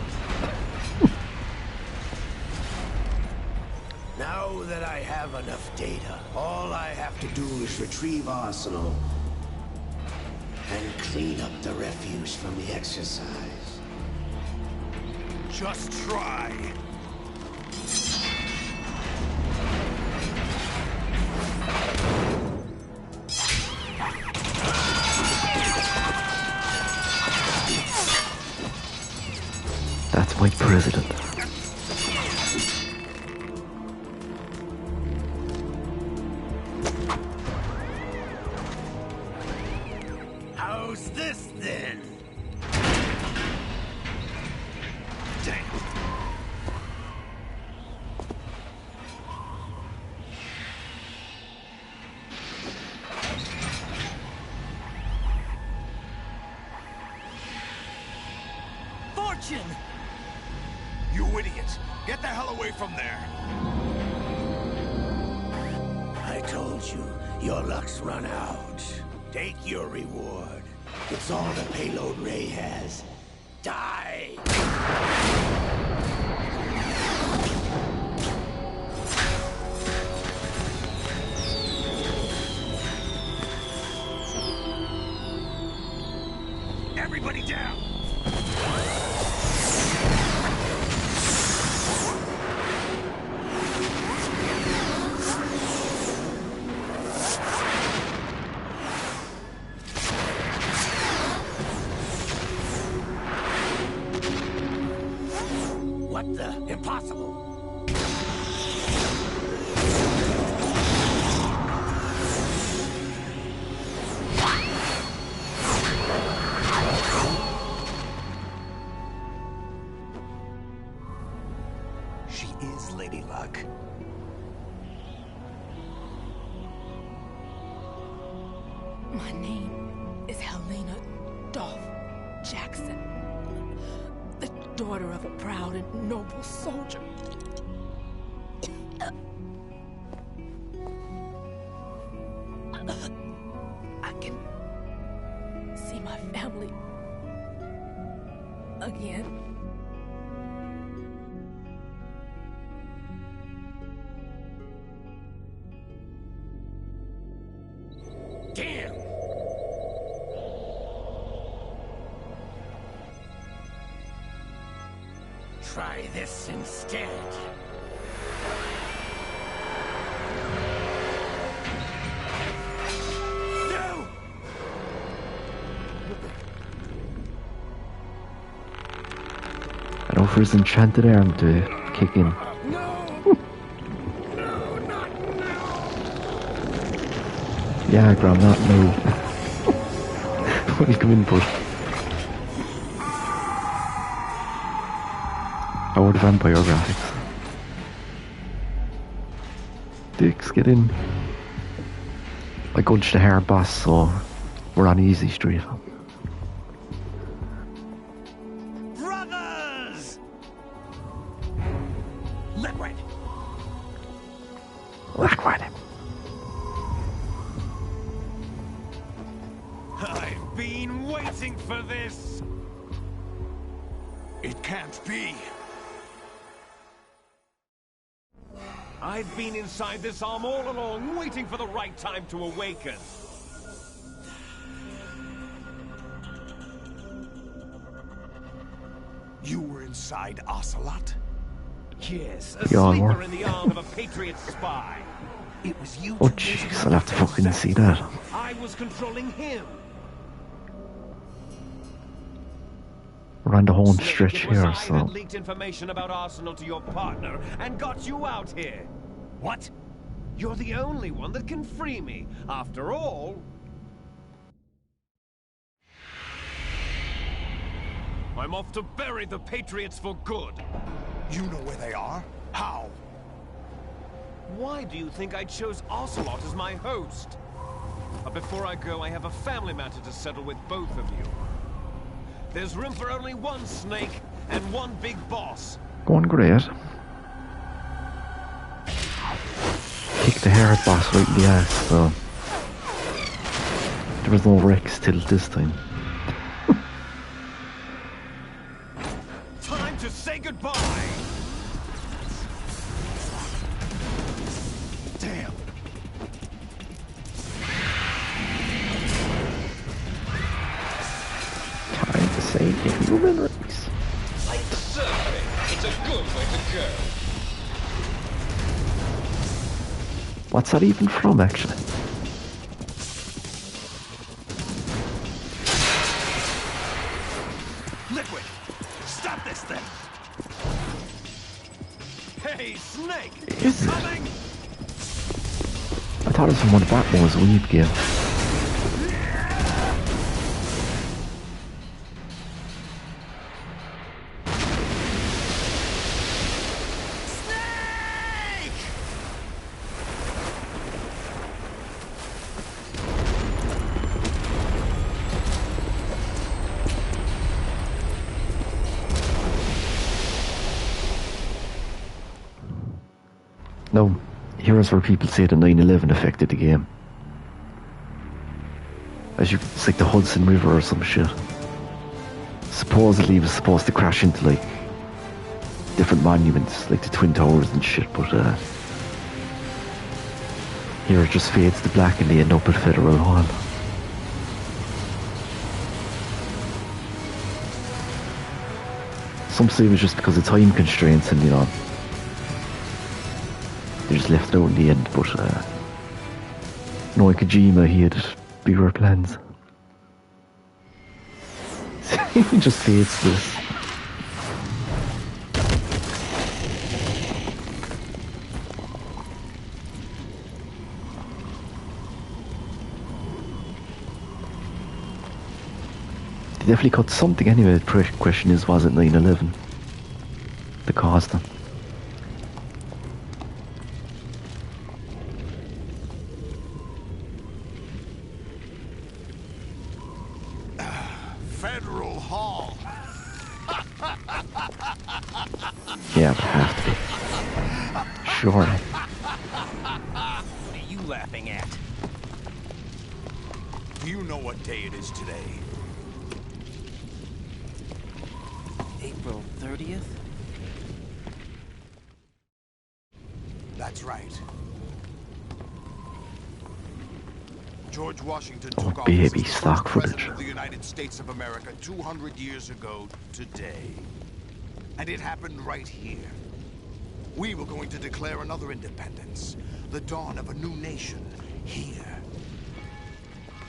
Now that I have enough data, all I have to do is retrieve Arsenal and clean up the refuse from the exercise. Just try. That's my president. How's this then? Damn. Fortune! You idiot! Get the hell away from there! I told you, your luck's run out. Take your reward. It's all the payload Ray has. Die! Everybody down! What the? Impossible! She is Lady Luck. My name is Helena Dolph Jackson, the daughter of a proud and noble soldier. I can see my family again. Damn! Try this instead. No! And for his enchanted arm to kick in. Yeah, Graham, not no. Welcome input. Or the vampire graphics. Dicks, get in. I gunched the hard boss, so we're on easy street. Brothers! Liquid! Liquid. I've been waiting for this! It can't be. I've been inside this arm all along, waiting for the right time to awaken. You inside Ocelot? Yes, a Yeah, sleeper more. in the arm of a Patriot spy. It was you. Oh jeez, I'll have to fucking see that. I was controlling him. We're on the home Snake, stretch it was here, I so... that leaked information about Arsenal to your partner and got you out here. What? You're the only one that can free me. After all... I'm off to bury the Patriots for good. You know where they are? How? Why do you think I chose Ocelot as my host? But before I go, I have a family matter to settle with both of you. There's room for only one Snake and one big boss. Going great. Kick the hard boss right in the ass, so... There was no Rex till this time. Time to say goodbye! Damn. Time to say human race. Like surfing, it's a good way to go. What's that even from, actually? Liquid! Stop this thing! Hey, Snake! Is it? Coming! I thought it was from one of Batman's weed game. No, here's where people say the 9/11 affected the game. It's like the Hudson River or some shit. Supposedly it was supposed to crash into like different monuments, like the Twin Towers and shit, but here it just fades to black and they end up at Federal Hall. Some say it was just because of time constraints and, you know, they just left it out in the end, but Noe Kojima, he had bigger plans. He just fades this. They definitely cut something anyway. The question is, was it 9/11 that caused them? Federal Hall. Yeah, it would have to be. Surely. What are you laughing at? Do you know what day it is today? April 30th? That's right. George Washington took office baby, as the stock first footage. president of the United States of America 200 years ago today. And it happened right here. We were going to declare another independence. The dawn of a new nation. Here.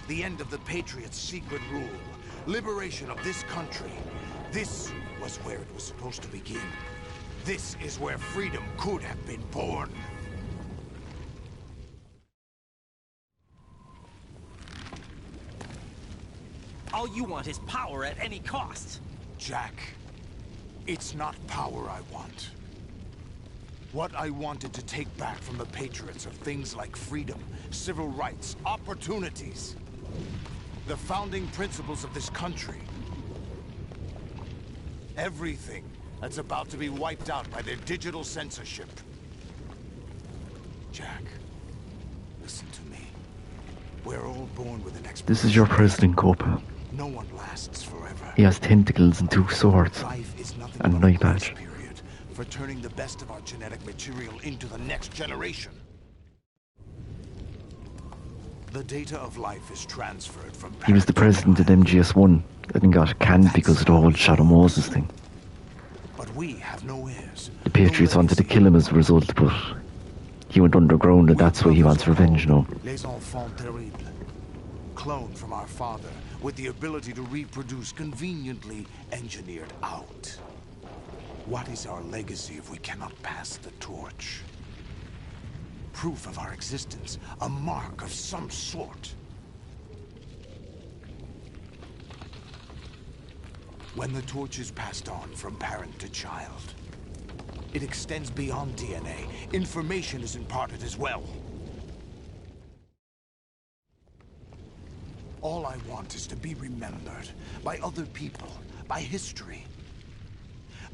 The end of the Patriots' secret rule. Liberation of this country. This was where it was supposed to begin. This is where freedom could have been born. All you want is power at any cost. Jack, it's not power I want. What I wanted to take back from the Patriots are things like freedom, civil rights, opportunities. The founding principles of this country. Everything that's about to be wiped out by their digital censorship. Jack, listen to me. We're all born with an expectation. This is your President Copa. No one lasts forever. He has tentacles and 2 swords. Life is nothing And an but eye a grace patch. period for turning the best of our genetic material into the next generation. The data of life is transferred from He was the president at MGS1 and got canned because of the whole Shadow Moses thing. We have no heirs. The Patriots wanted to kill him as a result, but he went underground and that's why he wants revenge now. Les enfants terribles. Cloned from our father, with the ability to reproduce conveniently engineered out. What is our legacy if we cannot pass the torch? Proof of our existence, a mark of some sort. When the torch is passed on from parent to child, it extends beyond DNA. Information is imparted as well. All I want is to be remembered by other people, by history.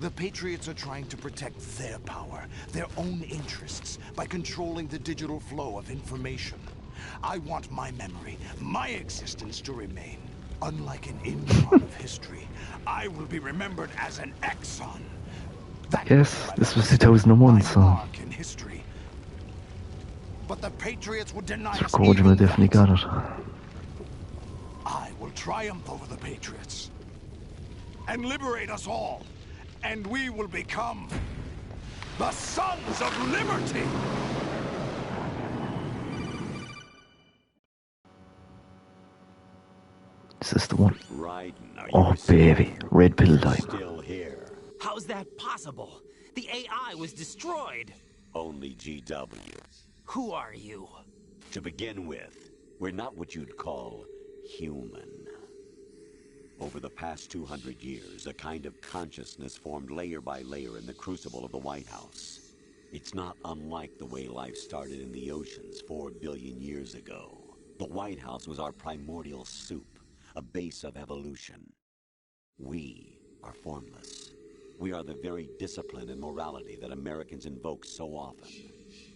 The Patriots are trying to protect their power, their own interests, by controlling the digital flow of information. I want my memory, my existence to remain. Unlike an intron of history, I will be remembered as an exon. Yes, this was 2001, so... Mark in history. But the Patriots would deny us Kojima even definitely that. got it. I will triumph over the Patriots and liberate us all, and we will become the Sons of Liberty! Is this the one? Raiden, are you Oh, baby. Red pill time. still here? How's that possible? The AI was destroyed. Only GW. Who are you? To begin with, we're not what you'd call human. Over the past 200 years, a kind of consciousness formed layer by layer in the crucible of the White House. It's not unlike the way life started in the oceans 4 billion years ago. The White House was our primordial soup, a base of evolution. We are formless. We are the very discipline and morality that Americans invoke so often.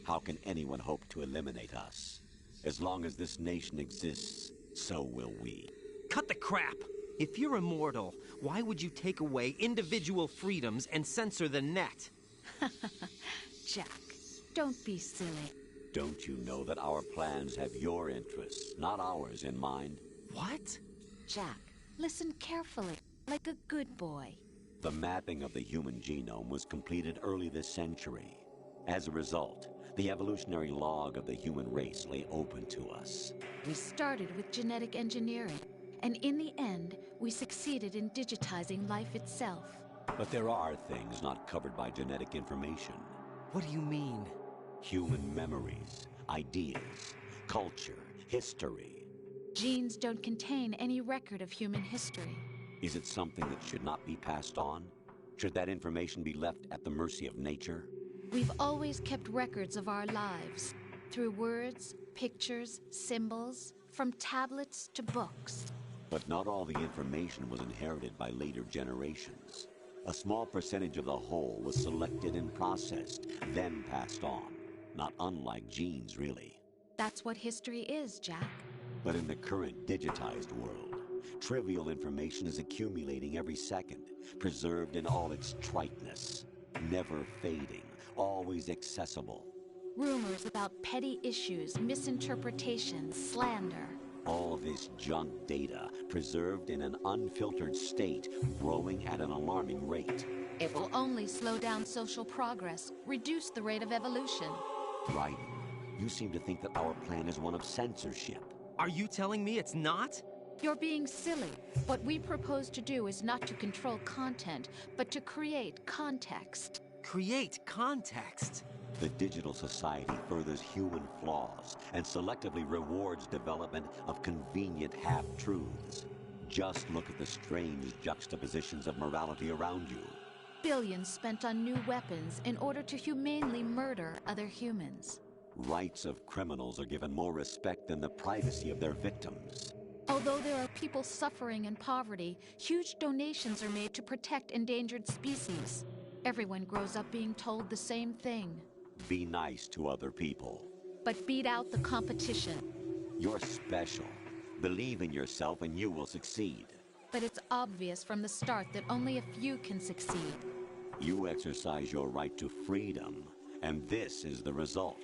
How can anyone hope to eliminate us? As long as this nation exists, so will we. Cut the crap! If you're immortal, why would you take away individual freedoms and censor the net? Jack, don't be silly. Don't you know that our plans have your interests, not ours, in mind? What? Jack, listen carefully, like a good boy. The mapping of the human genome was completed early this century. As a result, the evolutionary log of the human race lay open to us. We started with genetic engineering, and in the end, we succeeded in digitizing life itself. But there are things not covered by genetic information. What do you mean? Human memories, ideas, culture, history. Genes don't contain any record of human history. Is it something that should not be passed on? Should that information be left at the mercy of nature? We've always kept records of our lives, through words, pictures, symbols, from tablets to books. But not all the information was inherited by later generations. A small percentage of the whole was selected and processed, then passed on. Not unlike genes, really. That's what history is, Jack. But in the current digitized world, trivial information is accumulating every second, preserved in all its triteness, never fading, always accessible. Rumors about petty issues, misinterpretations, slander. All this junk data, preserved in an unfiltered state, growing at an alarming rate. It will only slow down social progress, reduce the rate of evolution. Right. You seem to think that our plan is one of censorship. Are you telling me it's not? You're being silly. What we propose to do is not to control content, but to create context. Create context? The digital society furthers human flaws and selectively rewards development of convenient half-truths. Just look at the strange juxtapositions of morality around you. Billions spent on new weapons in order to humanely murder other humans. Rights of criminals are given more respect than the privacy of their victims. Although there are people suffering in poverty, huge donations are made to protect endangered species. Everyone grows up being told the same thing. Be nice to other people. But beat out the competition. You're special. Believe in yourself and you will succeed. But it's obvious from the start that only a few can succeed. You exercise your right to freedom, and this is the result.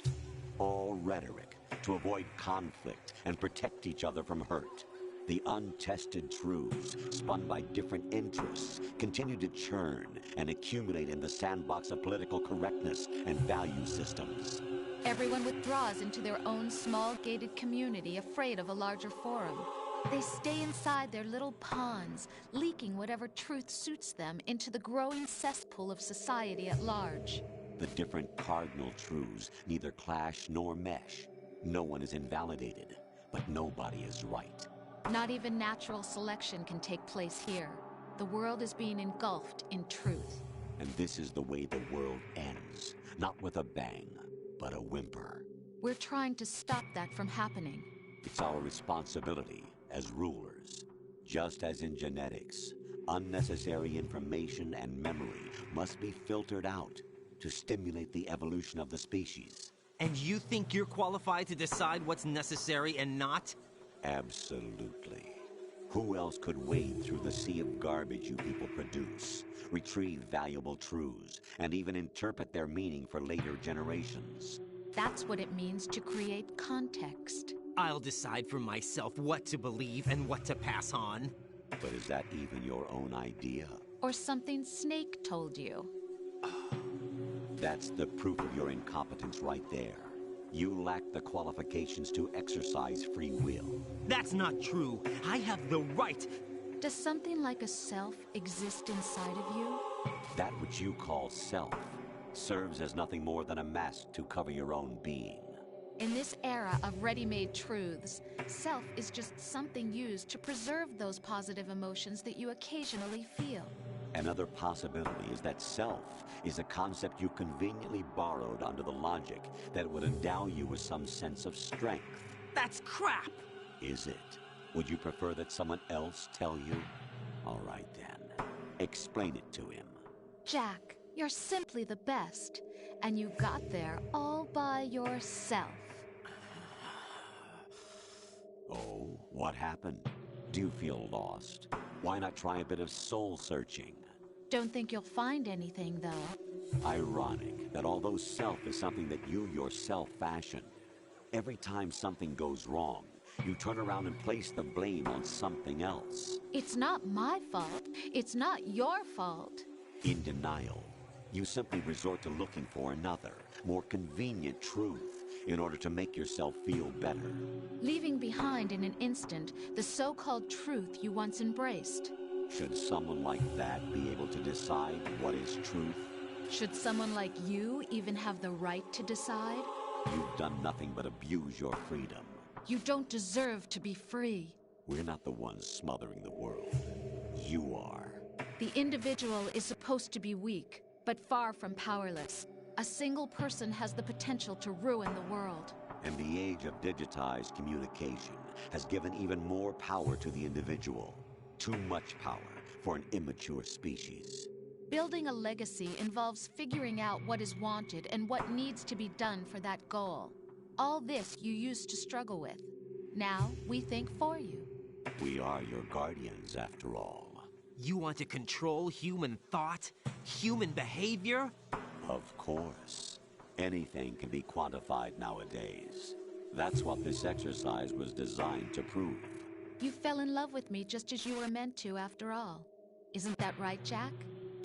All rhetoric to avoid conflict and protect each other from hurt. The untested truths, spun by different interests, continue to churn and accumulate in the sandbox of political correctness and value systems. Everyone withdraws into their own small gated community, afraid of a larger forum. They stay inside their little ponds, leaking whatever truth suits them into the growing cesspool of society at large. The different cardinal truths neither clash nor mesh. No one is invalidated, but nobody is right. Not even natural selection can take place here. The world is being engulfed in truth. And this is the way the world ends. Not with a bang, but a whimper. We're trying to stop that from happening. It's our responsibility as rulers. Just as in genetics, unnecessary information and memory must be filtered out to stimulate the evolution of the species. And you think you're qualified to decide what's necessary and not? Absolutely. Who else could wade through the sea of garbage you people produce, retrieve valuable truths, and even interpret their meaning for later generations? That's what it means to create context. I'll decide for myself what to believe and what to pass on. But is that even your own idea? Or something Snake told you? That's the proof of your incompetence right there. You lack the qualifications to exercise free will. That's not true. I have the right. Does something like a self exist inside of you? That which you call self serves as nothing more than a mask to cover your own being. In this era of ready-made truths, self is just something used to preserve those positive emotions that you occasionally feel. Another possibility is that self is a concept you conveniently borrowed under the logic that it would endow you with some sense of strength. That's crap! Is it? Would you prefer that someone else tell you? All right then. Explain it to him. Jack, you're simply the best, and you got there all by yourself. Oh, what happened? Do you feel lost? Why not try a bit of soul searching? Don't think you'll find anything, though. Ironic that although self is something that you yourself fashioned, every time something goes wrong, you turn around and place the blame on something else. It's not my fault. It's not your fault. In denial, you simply resort to looking for another, more convenient truth in order to make yourself feel better. Leaving behind in an instant the so-called truth you once embraced. Should someone like that be able to decide what is truth? Should someone like you even have the right to decide? You've done nothing but abuse your freedom. You don't deserve to be free. We're not the ones smothering the world. You are. The individual is supposed to be weak, but far from powerless. A single person has the potential to ruin the world. And the age of digitized communication has given even more power to the individual. Too much power for an immature species. Building a legacy involves figuring out what is wanted and what needs to be done for that goal. All this you used to struggle with. Now we think for you. We are your guardians, after all. You want to control human thought? Human behavior? Of course. Anything can be quantified nowadays. That's what this exercise was designed to prove. You fell in love with me just as you were meant to, after all. Isn't that right, Jack?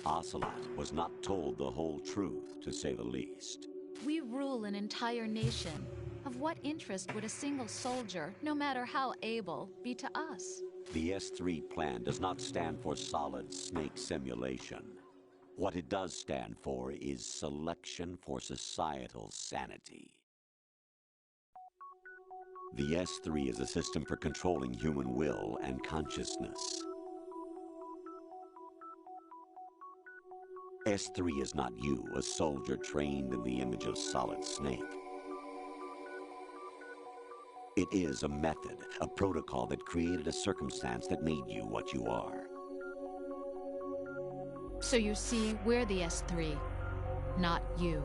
Ocelot was not told the whole truth, to say the least. We rule an entire nation. Of what interest would a single soldier, no matter how able, be to us? The S3 plan does not stand for solid Snake simulation. What it does stand for is selection for societal sanity. The S3 is a system for controlling human will and consciousness. S3 is not you, a soldier trained in the image of Solid Snake. It is a method, a protocol that created a circumstance that made you what you are. So you see, we're the S3, not you.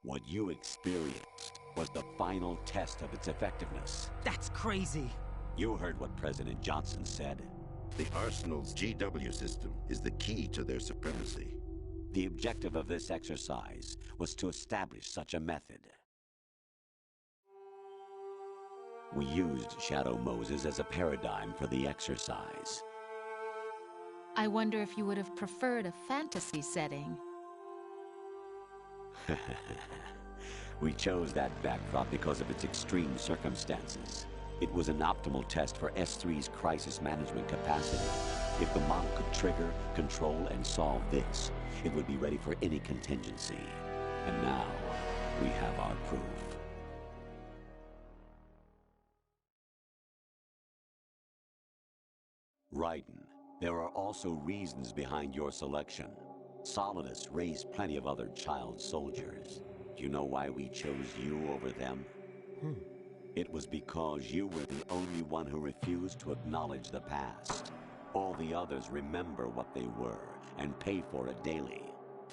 What you experienced was the final test of its effectiveness. That's crazy. You heard what President Johnson said. The Arsenal's GW system is the key to their supremacy. The objective of this exercise was to establish such a method. We used Shadow Moses as a paradigm for the exercise. I wonder if you would have preferred a fantasy setting. We chose that backdrop because of its extreme circumstances. It was an optimal test for S3's crisis management capacity. If the model could trigger, control, and solve this, it would be ready for any contingency. And now, we have our proof. Raiden, there are also reasons behind your selection. Solidus raised plenty of other child soldiers. Do you know why we chose you over them? It was because you were the only one who refused to acknowledge the past. All the others remember what they were and pay for it daily.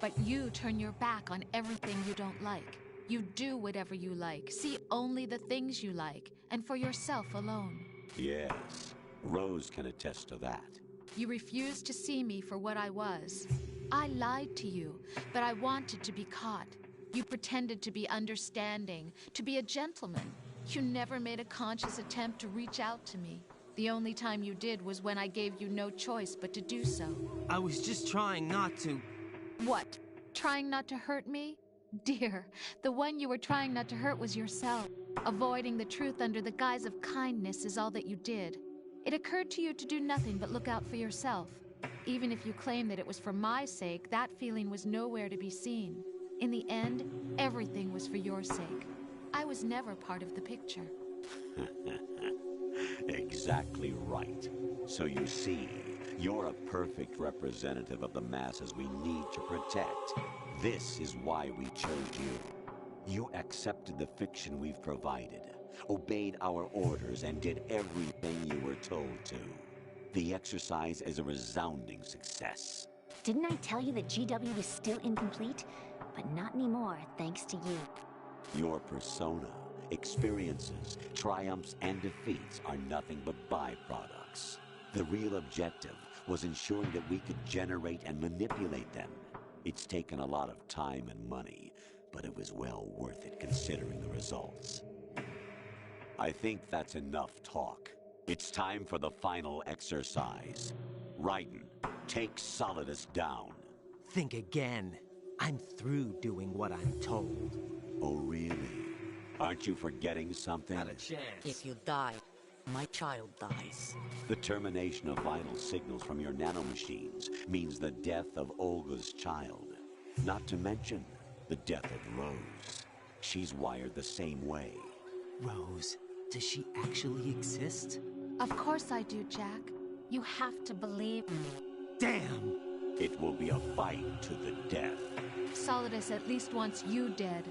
But you turn your back on everything you don't like. You do whatever you like, see only the things you like, and for yourself alone. Yes, Rose can attest to that. You refused to see me for what I was. I lied to you, but I wanted to be caught. You pretended to be understanding, to be a gentleman. You never made a conscious attempt to reach out to me. The only time you did was when I gave you no choice but to do so. I was just trying not to... What? Trying not to hurt me? Dear, the one you were trying not to hurt was yourself. Avoiding the truth under the guise of kindness is all that you did. It occurred to you to do nothing but look out for yourself. Even if you claim that it was for my sake, that feeling was nowhere to be seen. In the end, everything was for your sake. I was never part of the picture. Exactly right. So you see, you're a perfect representative of the masses we need to protect. This is why we chose you. You accepted the fiction we've provided, obeyed our orders, and did everything you were told to. The exercise is a resounding success. Didn't I tell you that GW was still incomplete? But not anymore, thanks to you. Your persona, experiences, triumphs, and defeats are nothing but byproducts. The real objective was ensuring that we could generate and manipulate them. It's taken a lot of time and money, but it was well worth it considering the results. I think that's enough talk. It's time for the final exercise. Raiden, take Solidus down. Think again. I'm through doing what I'm told. Oh, really? Aren't you forgetting something? Not a chance. If you die, my child dies. The termination of vital signals from your nanomachines means the death of Olga's child. Not to mention the death of Rose. She's wired the same way. Rose, does she actually exist? Of course I do, Jack. You have to believe me. Damn! It will be a fight to the death. Solidus at least wants you dead.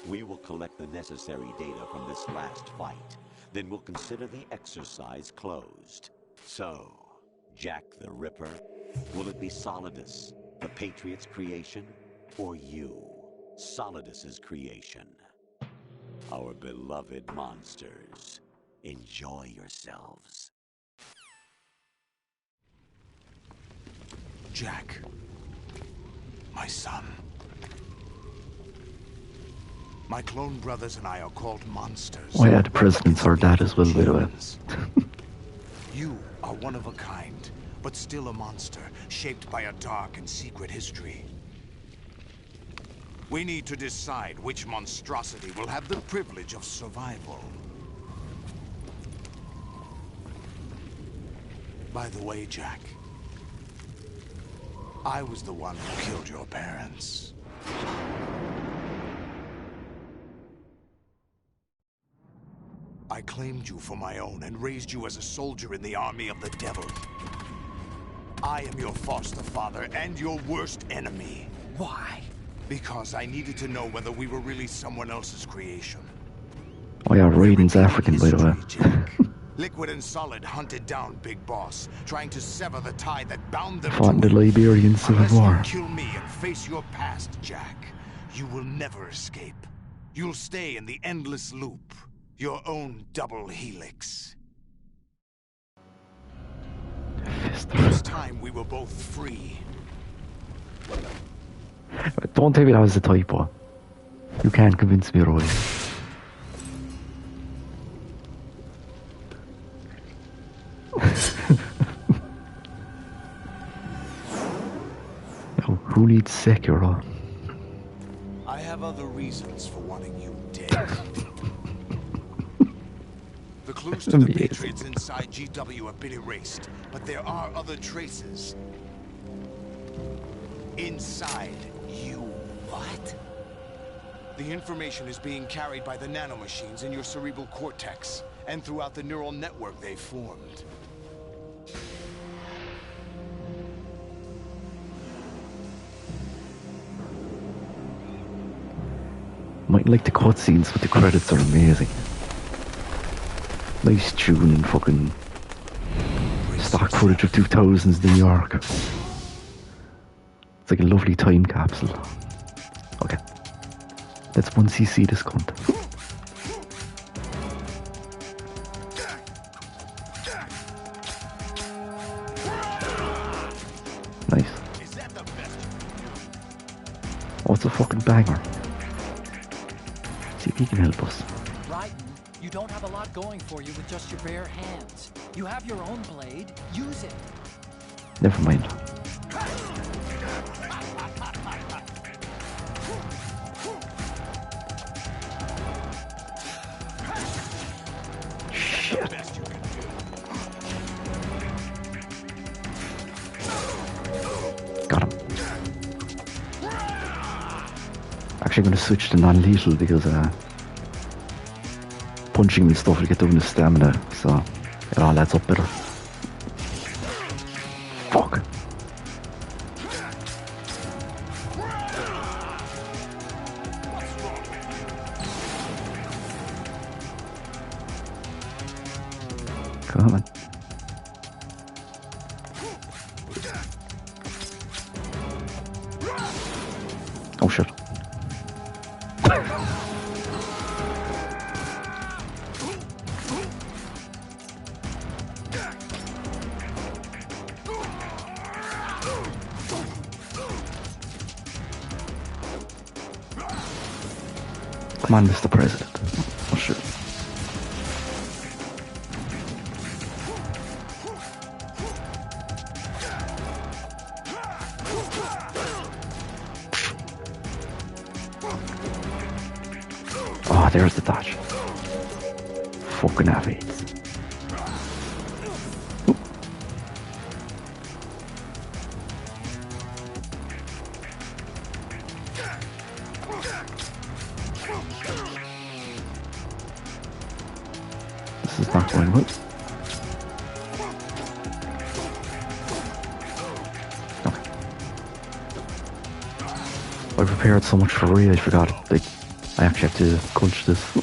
We will collect the necessary data from this last fight. Then we'll consider the exercise closed. So, Jack the Ripper, will it be Solidus, the Patriot's creation, or you, Solidus's creation? Our beloved monsters, enjoy yourselves. Jack, my son. My clone brothers and I are called monsters. Oh yeah, the president's our dad as well, by the way. You are one of a kind, but still a monster, shaped by a dark and secret history. We need to decide which monstrosity will have the privilege of survival. By the way, Jack, I was the one who killed your parents. I claimed you for my own and raised you as a soldier in the army of the devil. I am your foster father and your worst enemy. Why? Because I needed to know whether we were really someone else's creation. Oh yeah, Raiden's African, by the way. Liquid and Solid hunted down Big Boss, trying to sever the tie that bound them Fought in the to him. Liberian Civil War. Unless you kill me and face your past, Jack, you will never escape. You'll stay in the endless loop. Your own double helix. It's time we were both free. Don't tell me that was the typo. You can't convince me, Roy. Now, who needs Sekiro? I have other reasons for wanting you dead. The clues to the Patriots inside GW have been erased, but there are other traces. Inside you. What? The information is being carried by the nanomachines in your cerebral cortex, and throughout the neural network they formed. Might like the cutscenes, but the credits are amazing. Nice tune and fucking stock footage of 2000s New York. It's like a lovely time capsule. Okay. Let's 1cc this cunt. Nice. Oh, it's a fucking banger. See if he can help us. Raiden, you don't have a lot going for you with just your bare hands. You have your own blade. Use it. Never mind. Shit. Got him. Actually, I'm going to switch to non-lethal because punching him and stuff will get down his stamina, so it all adds up better. Fuck. Come on. Oh shit. Come on, Mr. President. Oh shit. Oh, there's the dodge. Fucking aviates. This is not going well. Okay. I prepared so much for Rhea, I forgot. Like, I actually have to crunch this.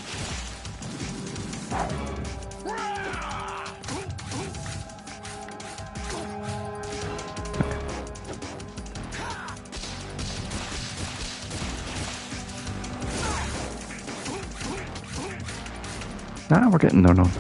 Nah, we're getting there now.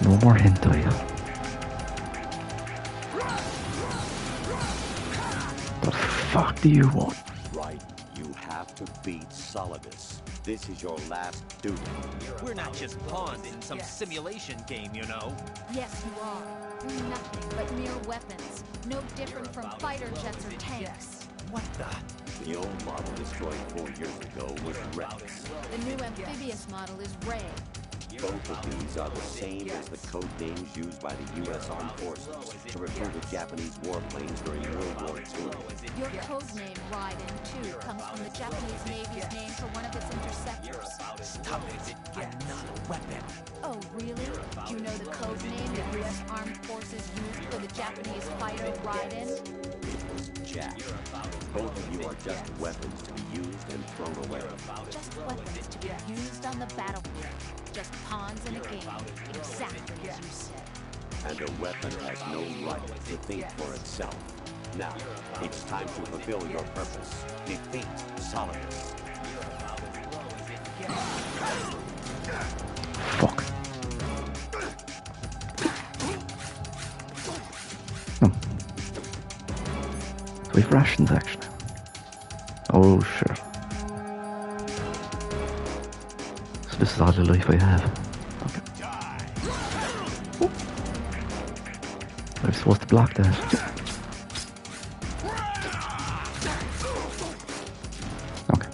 No more hentai. The fuck do you want? Right, you have to beat Solidus. This is your last duty. We're not just pawns in some simulation game, you know. Yes, you are. You're nothing but mere weapons. No different from fighter jets or tanks. What the? The old model destroyed 4 years ago was Rex. The new amphibious model is Ray. Both of these are the same as the code names used by the U.S. Armed Forces to refer to Japanese warplanes during World War II. Your codename, Raiden, too, comes from the Japanese Navy's name for one of its interceptors. Stop it. I'm not a weapon. armed forces used for the Japanese fighter Raiden? It was Jack. Both of you are just weapons to be used and thrown away. Just weapons to be used on the battlefield. Just pawns in a game. Exactly as you said. And a weapon has no right to think for itself. Now, it's time to fulfill your purpose. Defeat Solidus. Fuck. So we've rations, actually. Oh, sure. So this is all the life I have. Okay. Ooh. I'm supposed to block that. Okay.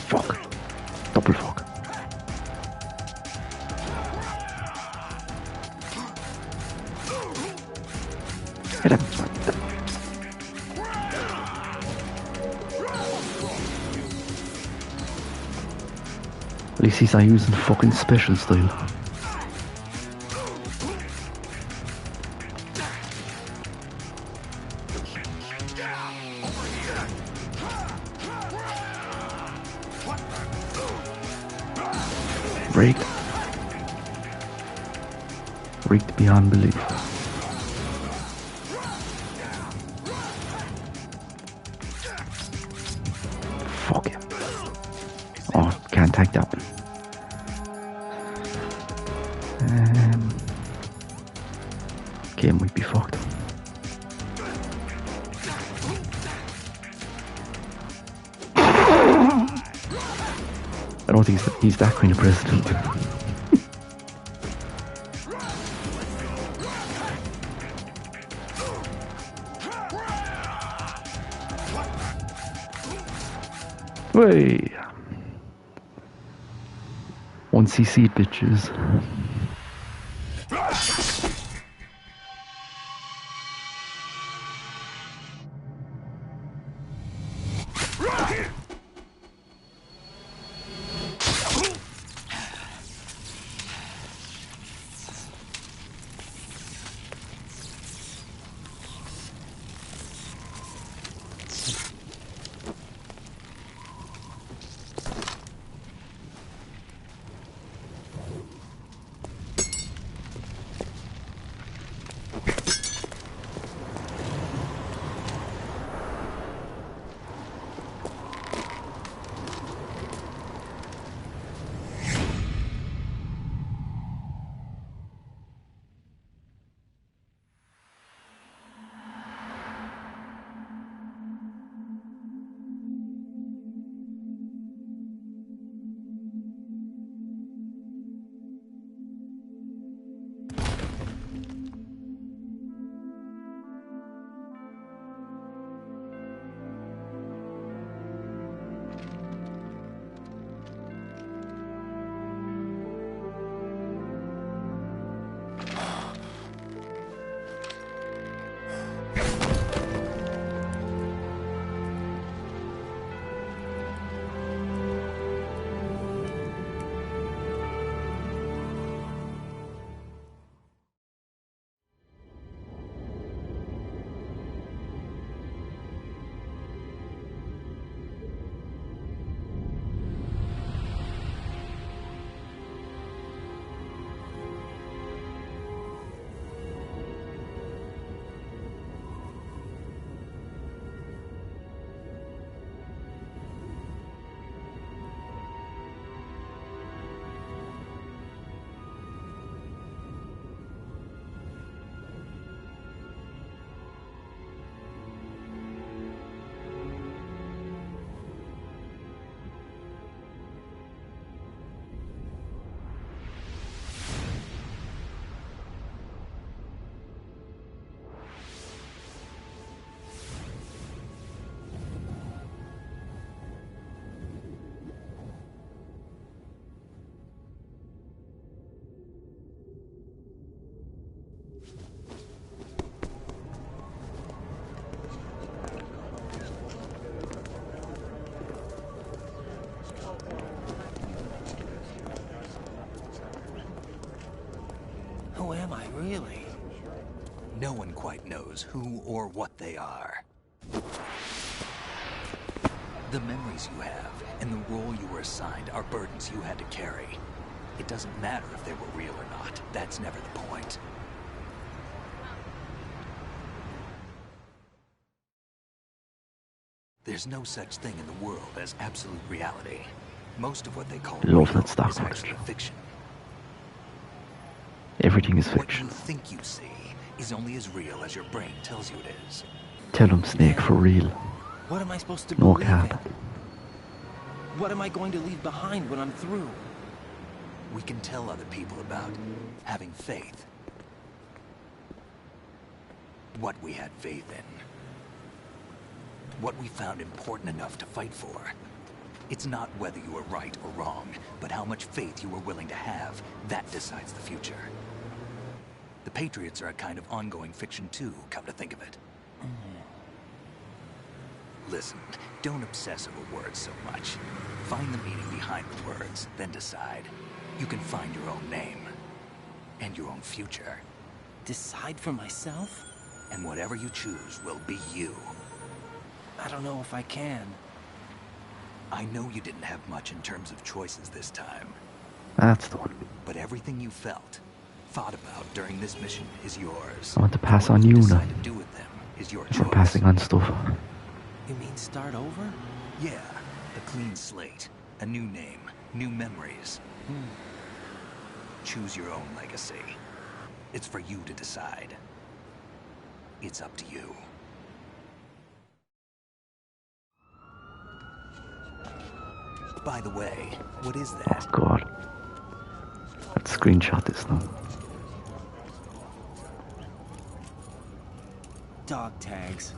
Fuck. Double fuck. Hit him. At least he's not using fucking special style. Rigged. Rigged beyond belief. Fuck him. Oh, can't take that one. Game might be fucked. I don't think he's that kind of president. Way 1cc bitches. No one quite knows who or what they are. The memories you have and the role you were assigned are burdens you had to carry. It doesn't matter if they were real or not. That's never the point. There's no such thing in the world as absolute reality. Most of what they call real is actually fiction. Everything is What fiction. you think you see is only as real as your brain tells you it is. Tell him, Snake, for real. What am I supposed to No believe cap. in? What am I going to leave behind when I'm through? We can tell other people about having faith. What we had faith in. What we found important enough to fight for. It's not whether you were right or wrong, but how much faith you were willing to have. That decides the future. The Patriots are a kind of ongoing fiction too, come to think of it. Listen, don't obsess over words so much. Find the meaning behind the words, then decide. You can find your own name. And your own future. Decide for myself? And whatever you choose will be you. I don't know if I can. I know you didn't have much in terms of choices this time. That's the one. But everything you felt, thought about during this mission is yours. I want to pass on What you now. decide to do with them is your If we're choice. passing on stuff. You mean start over? Yeah, a clean slate, a new name, new memories. Choose your own legacy. It's for you to decide. It's up to you. By the way, what is that? Oh god. Let's screenshot this now. Dog tags.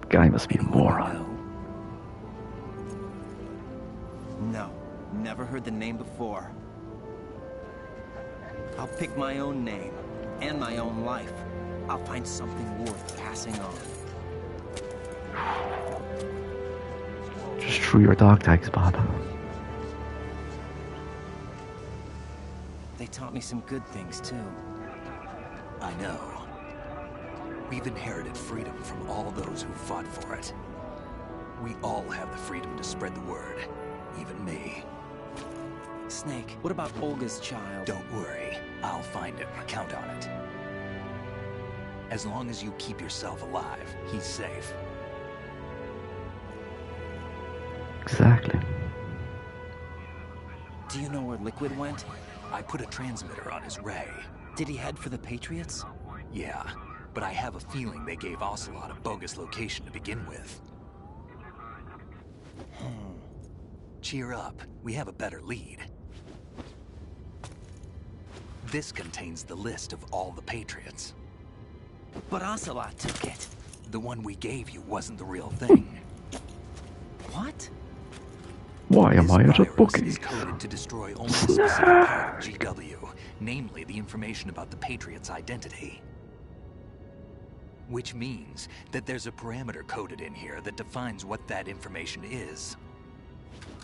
Guy must be a moron. No, never heard the name before. I'll pick my own name, and my own life. I'll find something worth passing on. Just threw your dog tags, Bob. They taught me some good things, too. I know. We've inherited freedom from all those who fought for it. We all have the freedom to spread the word. Even me. Snake, what about Olga's child? Don't worry. I'll find him. Count on it. As long as you keep yourself alive, he's safe. Exactly. Do you know where Liquid went? I put a transmitter on his ray. Did he head for the Patriots? Yeah, but I have a feeling they gave Ocelot a bogus location to begin with. Cheer up. We have a better lead. This contains the list of all the Patriots. But Ocelot took it. The one we gave you wasn't the real thing. What? Why am I at a Virus booking? is coded to destroy only a specific part of GW, namely the information about the Patriots' identity. Which means that there's a parameter coded in here that defines what that information is.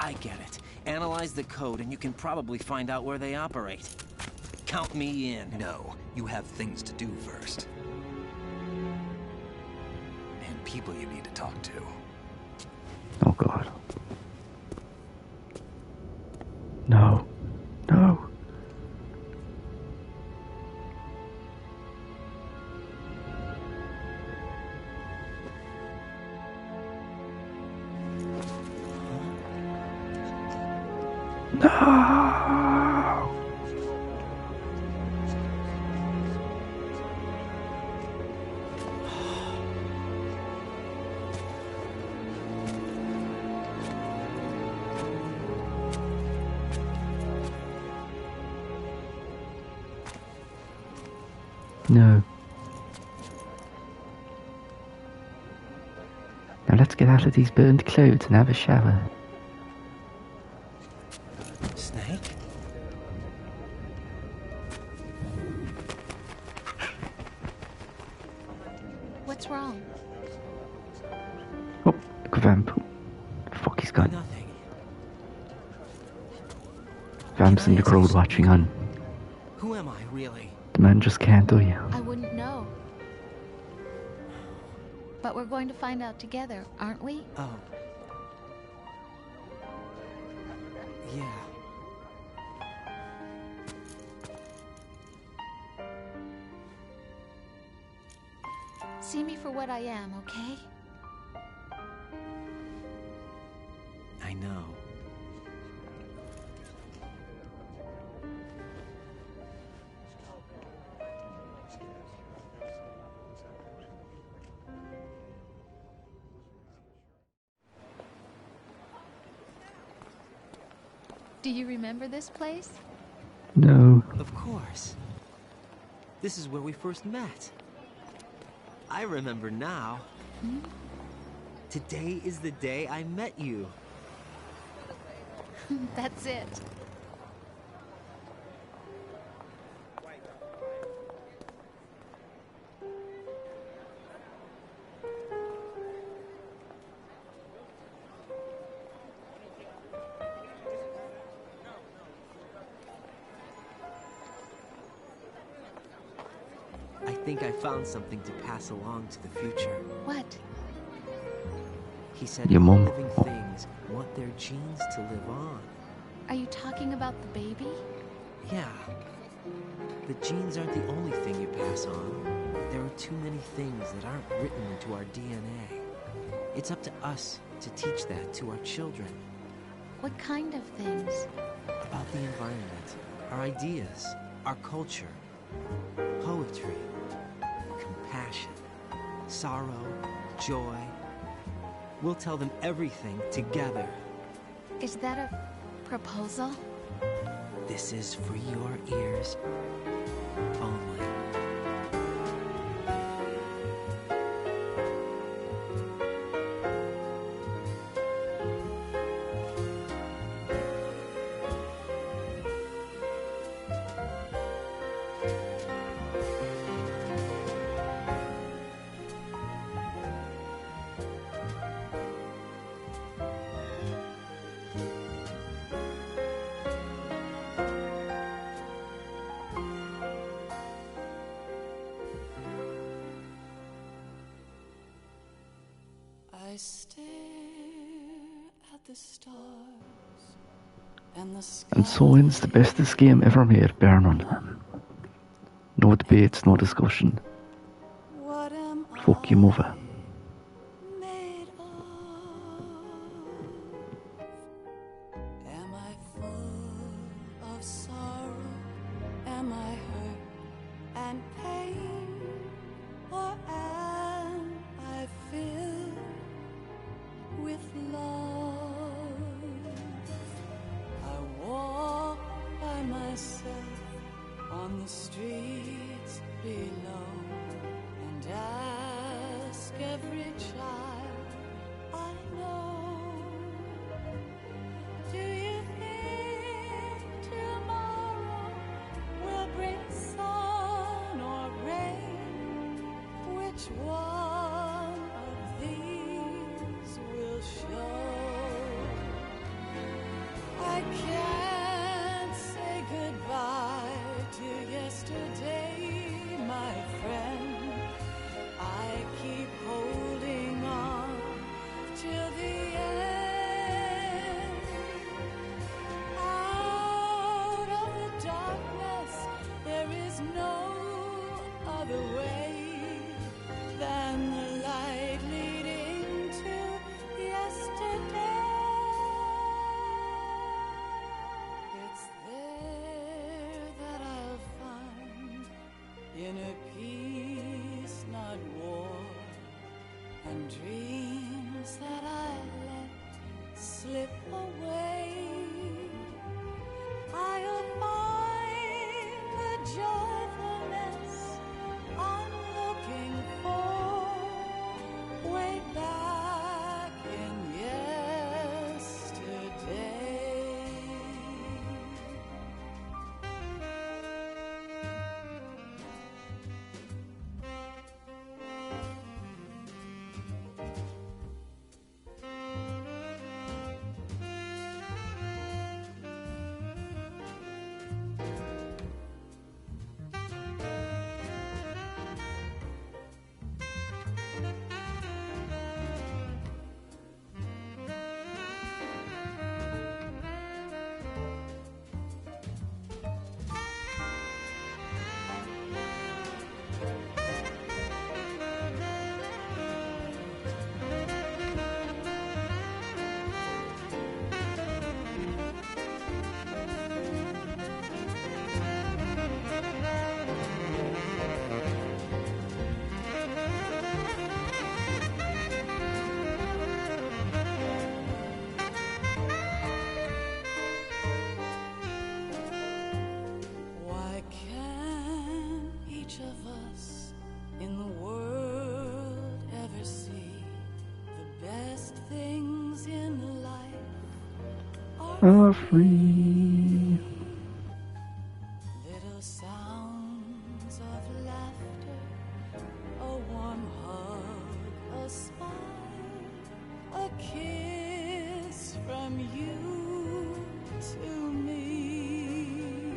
I get it. Analyze the code and you can probably find out where they operate. Count me in. No, you have things to do first. And people you need to talk to. Oh god. No. No. No. No. Now let's get out of these burned clothes and have a shower. Snake? What's wrong? Oh, look, vamp. gone. Nothing. Vamps in the crowd watching on. Who am I, really? The man just can't do you. I wouldn't know. But we're going to find out together, aren't we? Oh. Yeah. See me for what I am, okay? I know. Do you remember this place? No. Of course. This is where we first met. I remember now. Hmm? Today is the day I met you. That's it. I think I found something to pass along to the future. What? He said Your mum. living things want their genes to live on. Are you talking about the baby? Yeah. The genes aren't the only thing you pass on. There are too many things that aren't written into our DNA. It's up to us to teach that to our children. What kind of things? About the environment, our ideas, our culture, poetry, compassion, sorrow, joy. We'll tell them everything together. Is that a proposal? This is for your ears only. I stare at the stars and the sky. And so ends the bestest game ever made, Vernon. No debates, no discussion. What am Fuck you, mother. made of? Am I full of sorrow? Am I hurt and pain? Or am I filled with love? I walk by myself on the streets below and ask every child I know, do you think tomorrow will bring sun or rain? Which one of these will show? I can't say goodbye to yesterday, my friend. I keep holding on till the end. Out of the darkness, there is no other way than the light leading to yesterday. It's there that I'll find inner peace, not war, and dreams that I let slip away. I'll find the joyfulness I'm looking for way back in yesterday. are free. Little sounds of laughter, a warm hug, a smile, a kiss from you to me.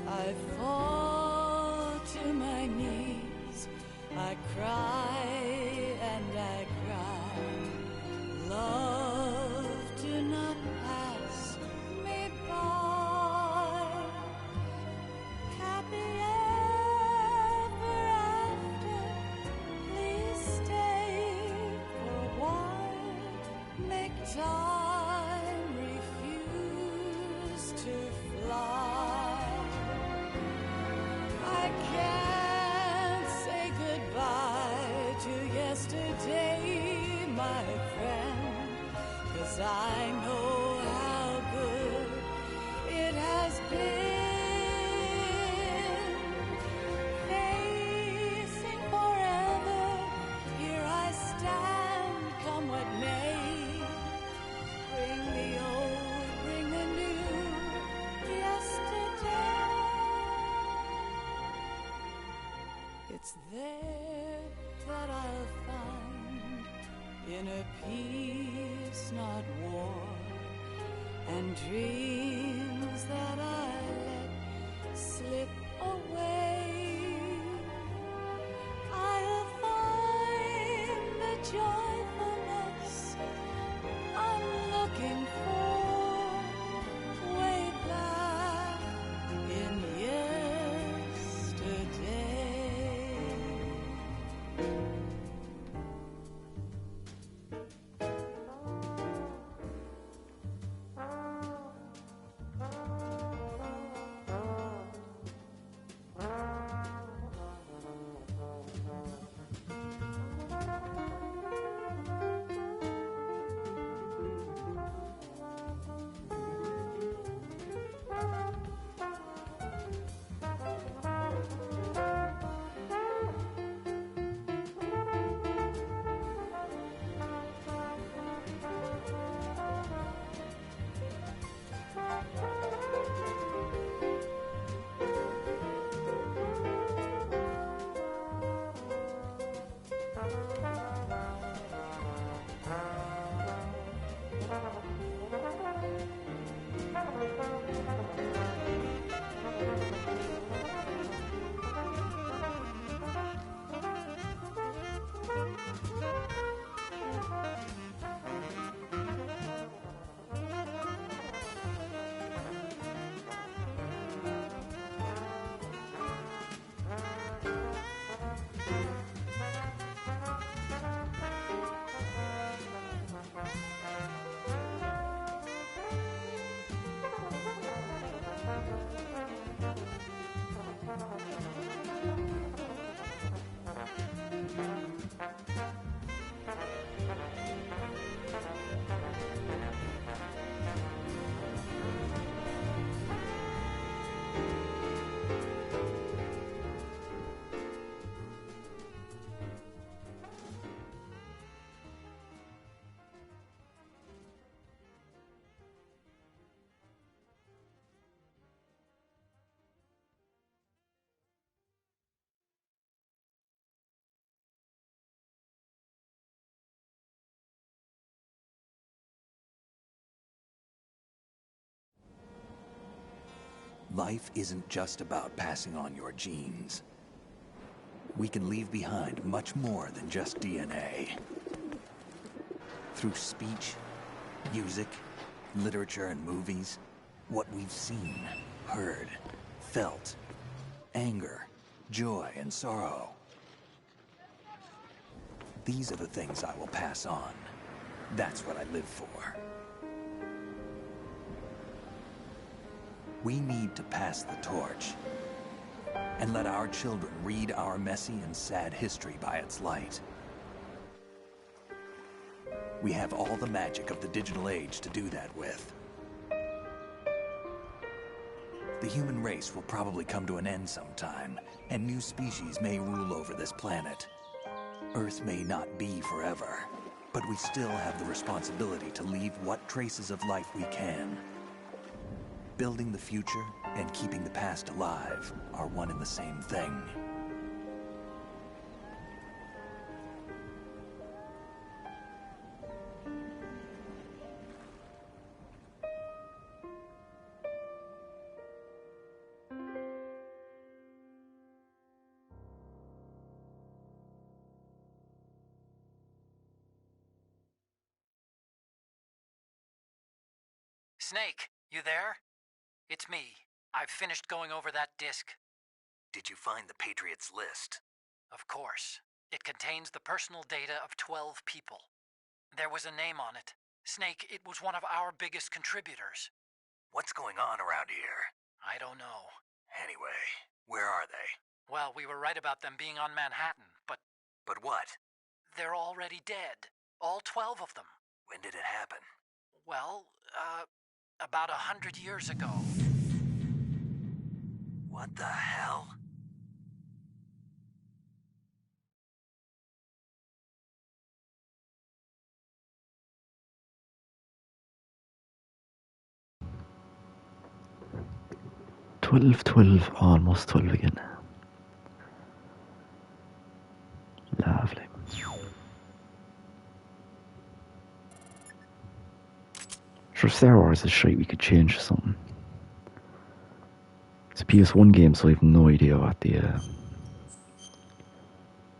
I fall to my knees, I cry and I cry. Love, do not pass me by. Happy ever after, please stay for a while. Make time refuse to fly. I can't say goodbye to yesterday, my friend, 'cause I know how good it has been. Facing forever, here I stand, come what may. Bring the old, bring the new, yesterday. It's there that I'll find inner peace, not war, and dreams that I let slip away. I'll find the joyfulness I'm looking for way back in yesterday. Life isn't just about passing on your genes. We can leave behind much more than just DNA. Through speech, music, literature, and movies, what we've seen, heard, felt, anger, joy, and sorrow. These are the things I will pass on. That's what I live for. We need to pass the torch and let our children read our messy and sad history by its light. We have all the magic of the digital age to do that with. The human race will probably come to an end sometime, and new species may rule over this planet. Earth may not be forever, But we still have the responsibility to leave what traces of life we can. Building the future and keeping the past alive are one and the same thing. Snake, you there? It's me. I've finished going over that disk. Did you find the Patriots list? Of course. It contains the personal data of 12 people. There was a name on it. Snake, it was one of our biggest contributors. What's going on around here? I don't know. Anyway, where are they? Well, we were right about them being on Manhattan, but... But what? They're already dead. All 12 of them. When did it happen? Well, about 100 years ago. What the hell? Almost 12 again. Lovely. Sure, Star Wars is shite, we could change something. It's a PS1 game, so I have no idea what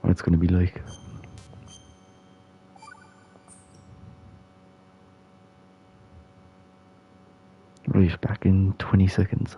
what it's going to be like. Right, back in 20 seconds.